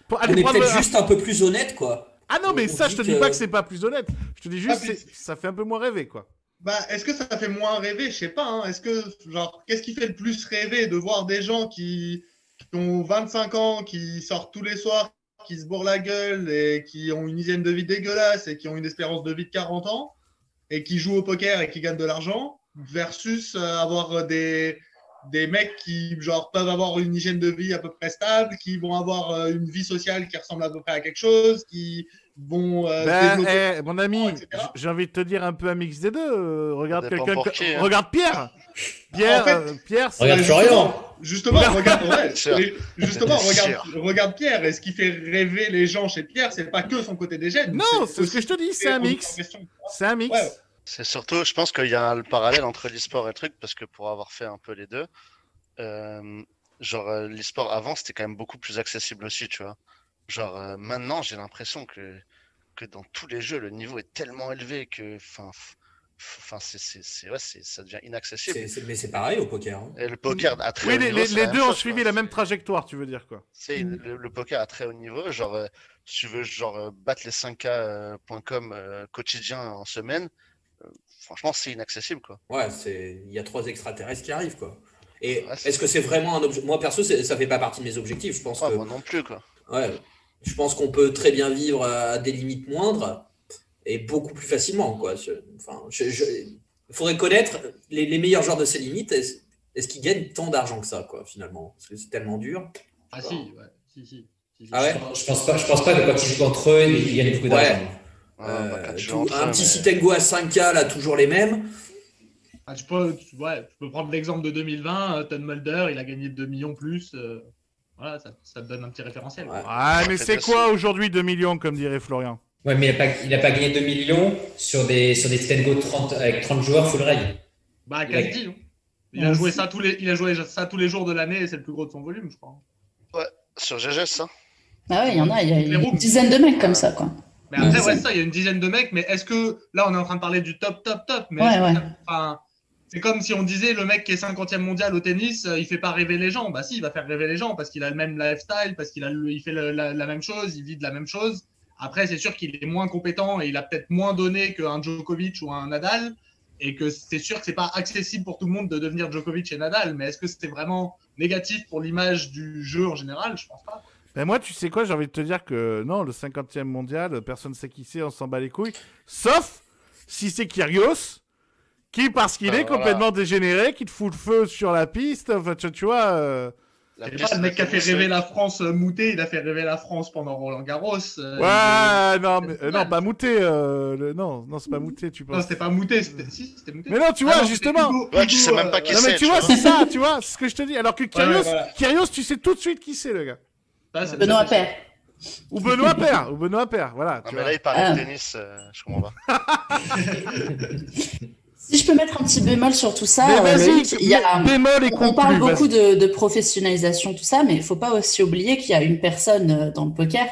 On est peut-être juste un peu plus honnête, quoi. Ah non, mais ça, je te dis pas que c'est pas plus honnête. Je te dis juste que ça fait un peu moins rêver, quoi. Est-ce que ça fait moins rêver? Je sais pas. Hein. Est-ce que, qu'est-ce qui fait le plus rêver de voir des gens qui ont 25 ans, qui sortent tous les soirs, qui se bourrent la gueule et qui ont une hygiène de vie dégueulasse et qui ont une espérance de vie de 40 ans et qui jouent au poker et qui gagnent de l'argent versus avoir des mecs qui peuvent avoir une hygiène de vie à peu près stable, qui vont avoir une vie sociale qui ressemble à peu près à quelque chose, qui vont mon ami, j'ai envie de te dire un peu un mix des deux. Regarde quelqu'un, regarde Pierre. Pierre, regarde Florian. Justement, regarde Pierre. Et ce qui fait rêver les gens chez Pierre, c'est pas que son côté des gènes. Non, c'est ce que je te dis, c'est un mix. C'est un mix. Ouais. C'est surtout, je pense qu'il y a le parallèle entre l'e-sport et le truc, parce que pour avoir fait un peu les deux, l'e-sport avant, c'était quand même beaucoup plus accessible aussi, tu vois. Maintenant, j'ai l'impression que dans tous les jeux, le niveau est tellement élevé que, ça devient inaccessible. Mais c'est pareil au poker. Hein. Et le poker à très haut niveau. Les deux ont suivi la même trajectoire, tu veux dire, quoi. Le poker à très haut niveau, si tu veux, battre les 5K.com quotidien en semaine, franchement, c'est inaccessible, quoi. Ouais, il y a 3 extraterrestres qui arrivent, quoi. Et est-ce que c'est vraiment un objectif? Moi, perso, ça fait pas partie de mes objectifs. Je pense que... Moi non plus, quoi. Ouais, je pense qu'on peut très bien vivre à des limites moindres. et beaucoup plus facilement, quoi. Il faudrait connaître les meilleurs joueurs de ces limites. Est-ce qu'ils gagnent tant d'argent que ça, quoi, finalement? Parce que c'est tellement dur. Ah si, ouais. Si. Ah ouais? Je pense pas que quand ils jouent entre eux, ils gagnent beaucoup d'argent. Un petit Sitengo à 5K, là, toujours les mêmes. Tu peux prendre l'exemple de 2020, Ton Mulder, il a gagné 2 millions plus. Voilà, ça te donne un petit référentiel. Ouais, mais c'est quoi aujourd'hui 2 millions, comme dirait Florian? Ouais, mais il a pas gagné 2 millions sur des Sitengo avec 30 joueurs full reg. Bah, quasi. Il a joué ça tous les jours de l'année et c'est le plus gros de son volume, je crois. Ouais, sur GGS, ça. Ah ouais, il y a une dizaine de mecs comme ça, quoi. Mais après, il y a une dizaine de mecs, mais est-ce que, là, on est en train de parler du top, mais c'est comme si on disait le mec qui est 50e mondial au tennis, il fait pas rêver les gens. Bah si, il va faire rêver les gens parce qu'il a le même lifestyle, parce il fait la même chose, il vit de la même chose. Après, c'est sûr qu'il est moins compétent et il a peut-être moins donné qu'un Djokovic ou un Nadal, et que c'est sûr que c'est pas accessible pour tout le monde de devenir Djokovic et Nadal. Mais est-ce que c'était vraiment négatif pour l'image du jeu en général? Je pense pas. Ben moi, tu sais quoi, j'ai envie de te dire que non, le 50e mondial, personne ne sait qui c'est, on s'en bat les couilles. Sauf si c'est Kyrgios, qui, parce qu'il est complètement dégénéré, qui te fout le feu sur la piste. Enfin, tu vois. Le mec qui a fait rêver la France Moutet, il a fait rêver la France pendant Roland Garros. Non, pas Moutet. Non, c'est pas Moutet, tu penses. Non, c'était pas Moutet, c'était Moutet. Mais non, tu vois, justement. Tu sais même pas qui c'est. Non, mais tu vois, c'est ça, tu vois, c'est ce que je te dis. Alors que Kyrgios, tu sais tout de suite qui c'est, le gars. Benoît Paire. Ou Benoît Paire, voilà. Mais là, il parle de tennis, je comprends pas. Si je peux mettre un petit bémol sur tout ça, on parle beaucoup de professionnalisation, tout ça, mais il faut pas aussi oublier qu'il y a une personne dans le poker.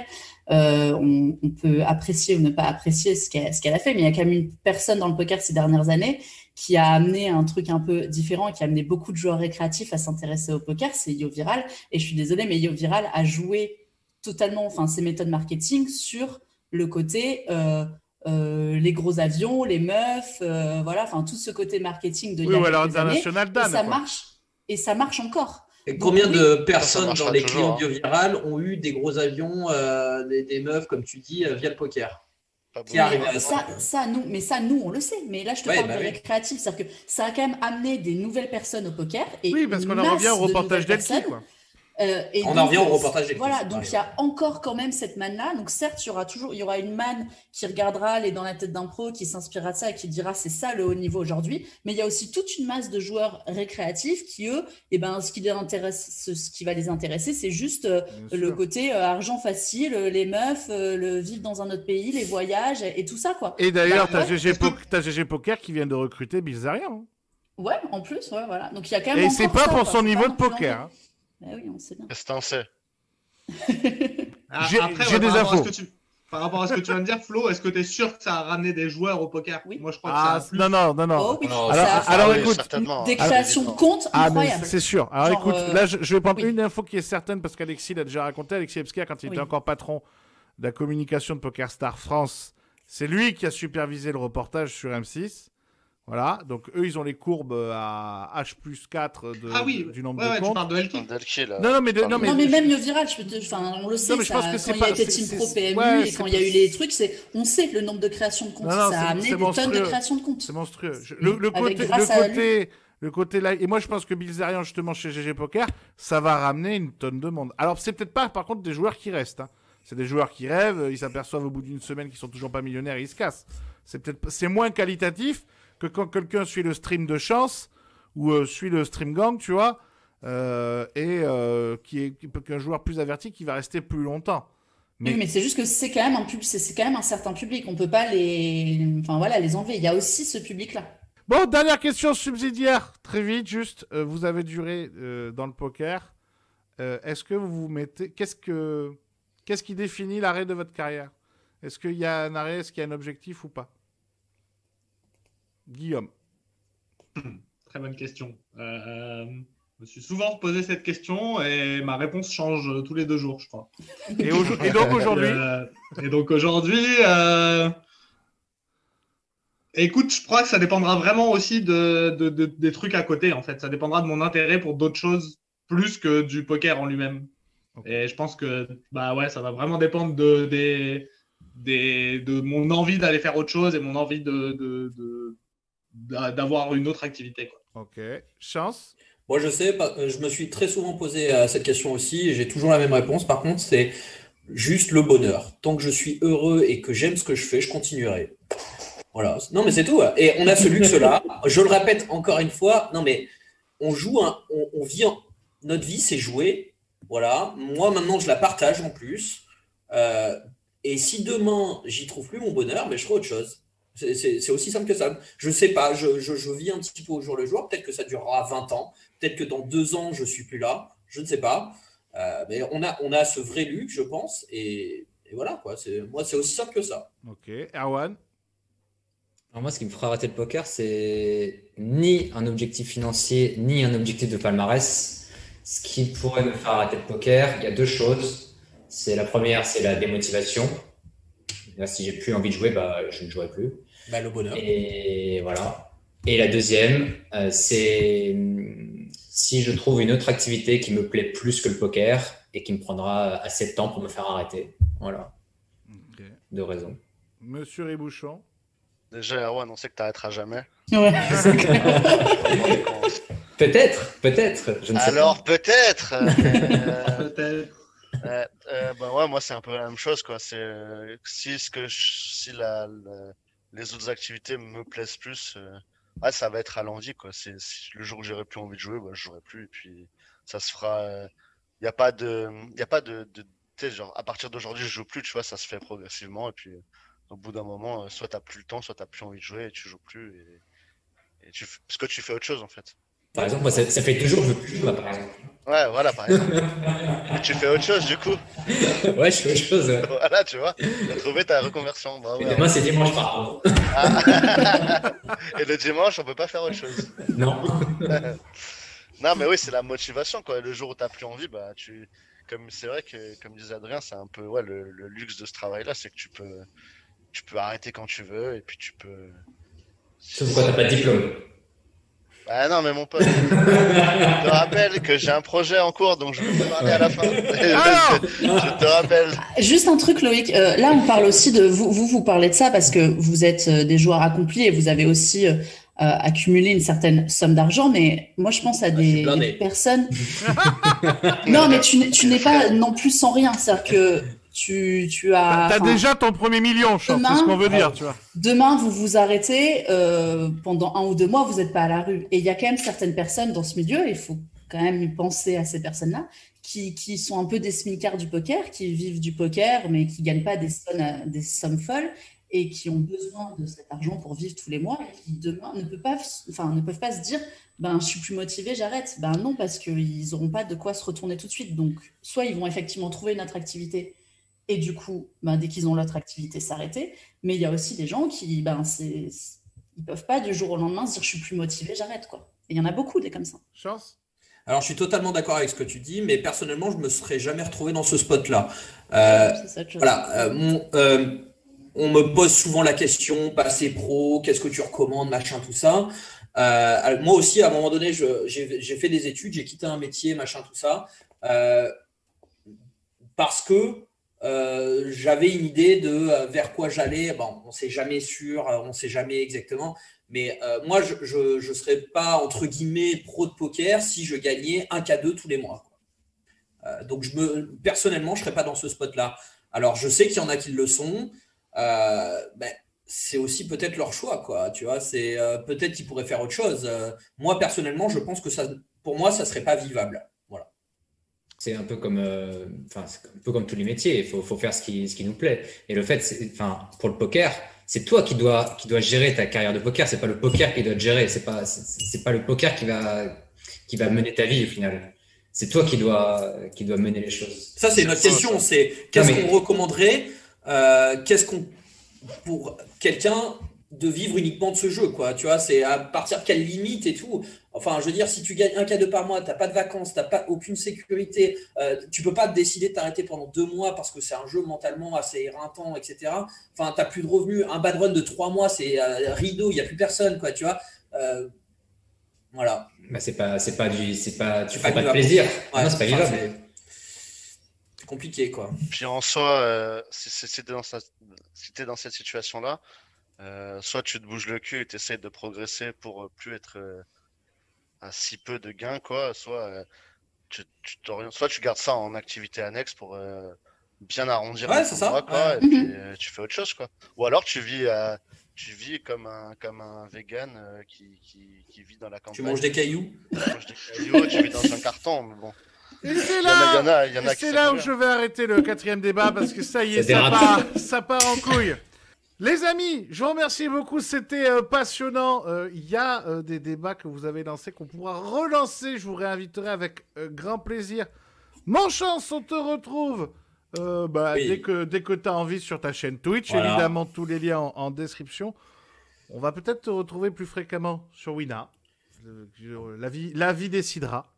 On peut apprécier ou ne pas apprécier ce qu'elle a fait, mais il y a quand même une personne dans le poker ces dernières années qui a amené un truc un peu différent, qui a amené beaucoup de joueurs récréatifs à s'intéresser au poker, c'est Yo Viral. Et je suis désolée, mais Yo Viral a joué totalement, ses méthodes marketing sur le côté les gros avions, les meufs, tout ce côté marketing de international Dan, et ça marche encore. Et combien de personnes dans les clients Yo Viral ont eu des gros avions, des meufs, comme tu dis, via le poker? Nous, on le sait. Mais là, je te parle de récréatif. C'est-à-dire que ça a quand même amené des nouvelles personnes au poker. Et parce qu'on en revient au reportage d'Elki, quoi. On en revient au reportage d'Elki. Voilà, donc il y a encore quand même cette manne-là. Donc certes, il y aura une manne qui regardera les dans la tête d'un pro, qui s'inspirera de ça et qui dira c'est ça le haut niveau aujourd'hui. Mais il y a aussi toute une masse de joueurs récréatifs qui, eux, ce qui va les intéresser, c'est juste le côté argent facile, les meufs, le vivre dans un autre pays, les voyages et tout ça, quoi. Et d'ailleurs, t'as GG Poker qui vient de recruter Bilzerian. Ouais, en plus, voilà. Donc il y a quand même. Et c'est pas pour son niveau de poker. Ben oui, on sait bien. Qu'est-ce que t'en sais? J'ai des infos. Par rapport à ce que tu viens de dire, Flo, est-ce que tu es sûr que ça a ramené des joueurs au poker? Oui. Moi, je crois que ça a plus. Non. Oh, oui. Alors écoute, des créations de comptes incroyables. C'est sûr. Alors écoute, là, je vais prendre une info qui est certaine parce qu'Alexis l'a déjà raconté. Alexis Ebskia, quand il était encore patron de la communication de PokerStar France, c'est lui qui a supervisé le reportage sur M6. Voilà, donc eux, ils ont les courbes à H+4 du nombre de comptes. Tu parles de Elki, là. Non, mais même Yo Viral, on le sait, je pense que quand il y a été Team Pro PMU et quand il y a eu les trucs, on sait le nombre de créations de comptes. Ça a amené des tonnes de créations de comptes. C'est monstrueux. Le côté là, et moi je pense que Bilzerian, justement, chez GG Poker, ça va ramener une tonne de monde. Alors, c'est peut-être pas, par contre, des joueurs qui restent. C'est des joueurs qui rêvent, ils s'aperçoivent au bout d'une semaine qu'ils sont toujours pas millionnaires et ils se cassent. C'est moins qualitatif que quand quelqu'un suit le stream de chance ou suit le stream gang, tu vois, qu'un joueur plus averti qui va rester plus longtemps. Oui, mais c'est juste que c'est quand même un certain public. On peut pas les enlever. Il y a aussi ce public-là. Bon, dernière question subsidiaire, très vite, juste. Vous avez duré dans le poker. Est-ce que vous vous mettez... Qu'est-ce qui définit l'arrêt de votre carrière? Est-ce qu'il y a un arrêt? Est-ce qu'il y a un objectif ou pas? Guillaume. Très bonne question. Je me suis souvent posé cette question et ma réponse change tous les 2 jours, je crois. Et donc aujourd'hui écoute, je crois que ça dépendra vraiment aussi des trucs à côté, en fait. Ça dépendra de mon intérêt pour d'autres choses plus que du poker en lui-même. Okay. Et je pense que ça va vraiment dépendre de mon envie d'aller faire autre chose et mon envie d'avoir une autre activité, quoi. Ok. Chance? Moi, je sais, je me suis très souvent posé cette question aussi et j'ai toujours la même réponse. Par contre, c'est juste le bonheur. Tant que je suis heureux et que j'aime ce que je fais, je continuerai. Voilà. Non, mais c'est tout. Et on a ce luxe-là. Je le répète encore une fois. Non, mais on joue, on vit, notre vie, c'est jouer. Voilà. Moi, maintenant, je la partage en plus. Et si demain, j'y trouve plus mon bonheur, mais je ferai autre chose. C'est aussi simple que ça. Je sais pas, je vis un petit peu au jour le jour. Peut-être que ça durera 20 ans. Peut-être que dans 2 ans, je suis plus là. Je ne sais pas. Mais on a ce vrai luxe, je pense. Et voilà, quoi. Moi, c'est aussi simple que ça. Ok. Erwan? Alors moi, ce qui me fera arrêter le poker, c'est ni un objectif financier, ni un objectif de palmarès. Ce qui pourrait me faire arrêter le poker, il y a 2 choses. La première, c'est la démotivation. Là, si j'ai plus envie de jouer, je ne jouerai plus. Le bonheur. Et voilà. Et la deuxième, c'est si je trouve une autre activité qui me plaît plus que le poker et qui me prendra assez de temps pour me faire arrêter. Voilà. Ok. 2 raisons. Monsieur Ribouchon? Déjà, Erwan, on sait que t'arrêteras jamais. Ouais. Peut-être. Je ne sais Alors, peut-être. Peut-être. Ouais, moi, c'est un peu la même chose, quoi. C'est si les autres activités me plaisent plus, ouais, ça va être à l'envie, quoi. Si le jour où j'aurai plus envie de jouer, je jouerai plus. Et puis, ça se fera. Il y a pas de, tu sais, genre, à partir d'aujourd'hui, je joue plus, tu vois, ça se fait progressivement. Et puis, au bout d'un moment, soit t'as plus le temps, soit t'as plus envie de jouer et tu joues plus. Parce que tu fais autre chose, en fait. Par exemple, moi, ça fait 2 jours que je ne veux plus jouer, par exemple. Ouais, voilà, par exemple. Et tu fais autre chose, du coup. Ouais, je fais autre chose. Voilà, tu vois. T'as trouvé ta reconversion. Bravo. Et demain, c'est dimanche, par contre. Et le dimanche, on peut pas faire autre chose. Non. Non, mais oui, c'est la motivation, quoi. Le jour où t'as plus envie, c'est vrai que, comme disait Adrien, c'est un peu, ouais, le luxe de ce travail-là, c'est que tu peux arrêter quand tu veux, et puis tu peux. Sauf quand t'as pas de diplôme. Ah non, mais mon pote, je te rappelle que j'ai un projet en cours, donc je vais te parler à la fin. Je te rappelle. Juste un truc, Loïc. Là, on parle aussi de vous parlez de ça parce que vous êtes des joueurs accomplis et vous avez aussi accumulé une certaine somme d'argent. Mais moi, je pense à des personnes. Non, mais tu n'es pas non plus sans rien. C'est-à-dire que tu as. T'as déjà ton premier million, c'est ce qu'on veut dire, tu vois. Demain, vous vous arrêtez pendant 1 ou 2 mois, vous n'êtes pas à la rue. Et il y a quand même certaines personnes dans ce milieu, il faut quand même y penser à ces personnes-là, qui sont un peu des smicards du poker, qui vivent du poker, mais qui ne gagnent pas des sommes folles et qui ont besoin de cet argent pour vivre tous les mois et qui demain ne peuvent pas se dire je suis plus motivé, j'arrête. Non, parce qu'ils n'auront pas de quoi se retourner tout de suite. Donc, soit ils vont effectivement trouver une autre activité et du coup, dès qu'ils ont l'autre activité, s'arrêter. Mais il y a aussi des gens qui, ils peuvent pas du jour au lendemain se dire je suis plus motivé, j'arrête, quoi. Et il y en a beaucoup des comme ça. Chance? Alors, je suis totalement d'accord avec ce que tu dis, mais personnellement, je me serais jamais retrouvé dans ce spot-là. Voilà. On me pose souvent la question, passer pro, qu'est-ce que tu recommandes, machin, tout ça. Moi aussi, à un moment donné, j'ai fait des études, j'ai quitté un métier, machin, tout ça, parce que j'avais une idée de vers quoi j'allais. On ne sait jamais sûr, on ne sait jamais exactement. Mais moi, je ne serais pas, entre guillemets, pro de poker si je gagnais 1K2 tous les mois. Donc, personnellement, je ne serais pas dans ce spot-là. Alors, je sais qu'il y en a qui le sont. C'est aussi peut-être leur choix, quoi. Tu vois, peut-être qu'ils pourraient faire autre chose. Moi, personnellement, je pense que pour moi, ça ne serait pas vivable. Voilà. C'est un peu comme, tous les métiers. Il faut faire ce qui nous plaît. Et le fait, pour le poker, c'est toi qui dois gérer ta carrière de poker. C'est pas le poker qui doit te gérer. C'est pas le poker qui va mener ta vie au final. C'est toi qui dois mener les choses. Ça, c'est notre question. C'est qu'est-ce qu'on recommanderait pour quelqu'un de vivre uniquement de ce jeu, quoi. Tu vois, c'est à partir de quelle limite et tout. Enfin, je veux dire, si tu gagnes 1K2 par mois, t'as pas de vacances, t'as pas aucune sécurité, tu peux pas décider de t'arrêter pendant 2 mois parce que c'est un jeu mentalement assez éreintant, etc. Enfin, t'as plus de revenus. Un bad run de 3 mois, c'est rideau, il y a plus personne, quoi. Tu vois. Voilà. Tu fais pas de plaisir. Ouais, non, c'est pas vivable. compliqué, quoi. Puis en soi, si t'es dans cette situation-là, soit tu te bouges le cul et t'essayes de progresser pour plus être à si peu de gains, quoi. Soit soit tu gardes ça en activité annexe pour bien arrondir Ouais, les c'est fins de mois, ça. quoi. Ouais. Et puis tu fais autre chose, quoi. Ou alors tu vis comme un vegan qui vit dans la campagne. Tu manges des cailloux. Tu manges des cailloux, tu vis dans un carton, mais bon. Et c'est là où je vais arrêter le 4e débat parce que ça y est, Ça ça part en couille. Les amis, je vous remercie beaucoup, c'était passionnant. Il y a des débats que vous avez lancés qu'on pourra relancer. Je vous réinviterai avec grand plaisir. Mon chance, on te retrouve oui. dès que tu as envie sur ta chaîne Twitch. Voilà. Évidemment, tous les liens en description. On va peut-être te retrouver plus fréquemment sur Wina. La vie décidera.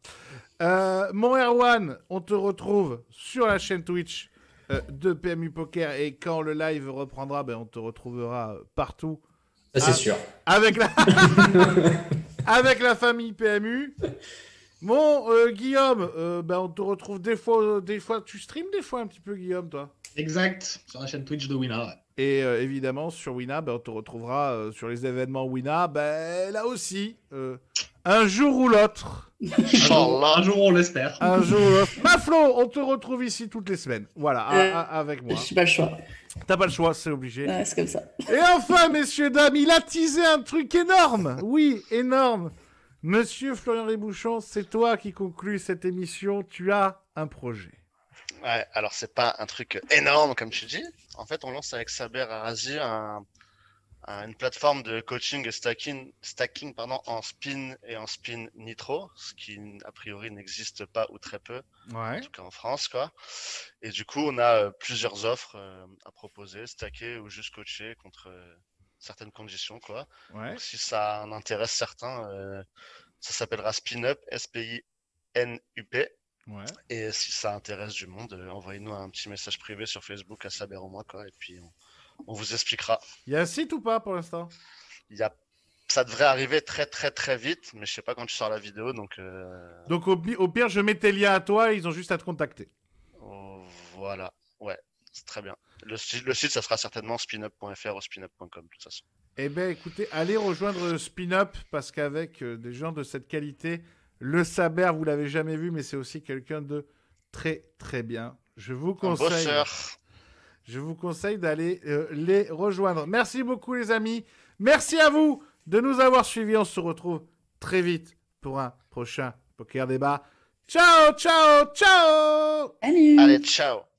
Mon Erwan, on te retrouve sur la chaîne Twitch de PMU Poker et quand le live reprendra, on te retrouvera partout. Ça, c'est sûr. Avec la famille PMU. Mon Guillaume, on te retrouve des fois. Tu streams des fois un petit peu, Guillaume, toi? Exact, sur la chaîne Twitch de Wina. Ouais. Et évidemment, sur Wina, on te retrouvera sur les événements Wina. Là aussi, un jour ou l'autre. Un jour, on l'espère. Un jour ou l'autre. Maflo, on te retrouve ici toutes les semaines. Voilà, avec moi. J'ai pas le choix. T'as pas le choix, c'est obligé. Ouais, c'est comme ça. Et enfin, messieurs, dames, il a teasé un truc énorme. Oui, énorme. Monsieur Florian Ribouchon, c'est toi qui conclus cette émission. Tu as un projet. Ouais, alors c'est pas un truc énorme comme tu dis. En fait, on lance avec Saber Arazi une plateforme de coaching et stacking en spin et en spin nitro, ce qui a priori n'existe pas ou très peu, en tout cas en France, quoi. Et du coup, on a plusieurs offres à proposer, stacker ou juste coacher contre certaines conditions, quoi. Ouais. Donc, si ça en intéresse certains, ça s'appellera SpinUp, SPINUP. Ouais. Et si ça intéresse du monde, envoyez-nous un petit message privé sur Facebook à Saber au moins, quoi, et puis on vous expliquera. Il y a un site ou pas pour l'instant? Ça devrait arriver très très très vite, mais je sais pas quand tu sors la vidéo, donc. Donc au pire, je mets tes liens à toi, ils ont juste à te contacter. Voilà, ouais, c'est très bien. Le site, ça sera certainement spinup.fr ou spinup.com de toute façon. Eh bien, écoutez, allez rejoindre SpinUp parce qu'avec des gens de cette qualité, le Saber, vous l'avez jamais vu, mais c'est aussi quelqu'un de très très bien. Je vous conseille d'aller les rejoindre. Merci beaucoup les amis. Merci à vous de nous avoir suivis. On se retrouve très vite pour un prochain Poker Débat. Ciao, ciao, ciao. Salut. Allez, ciao.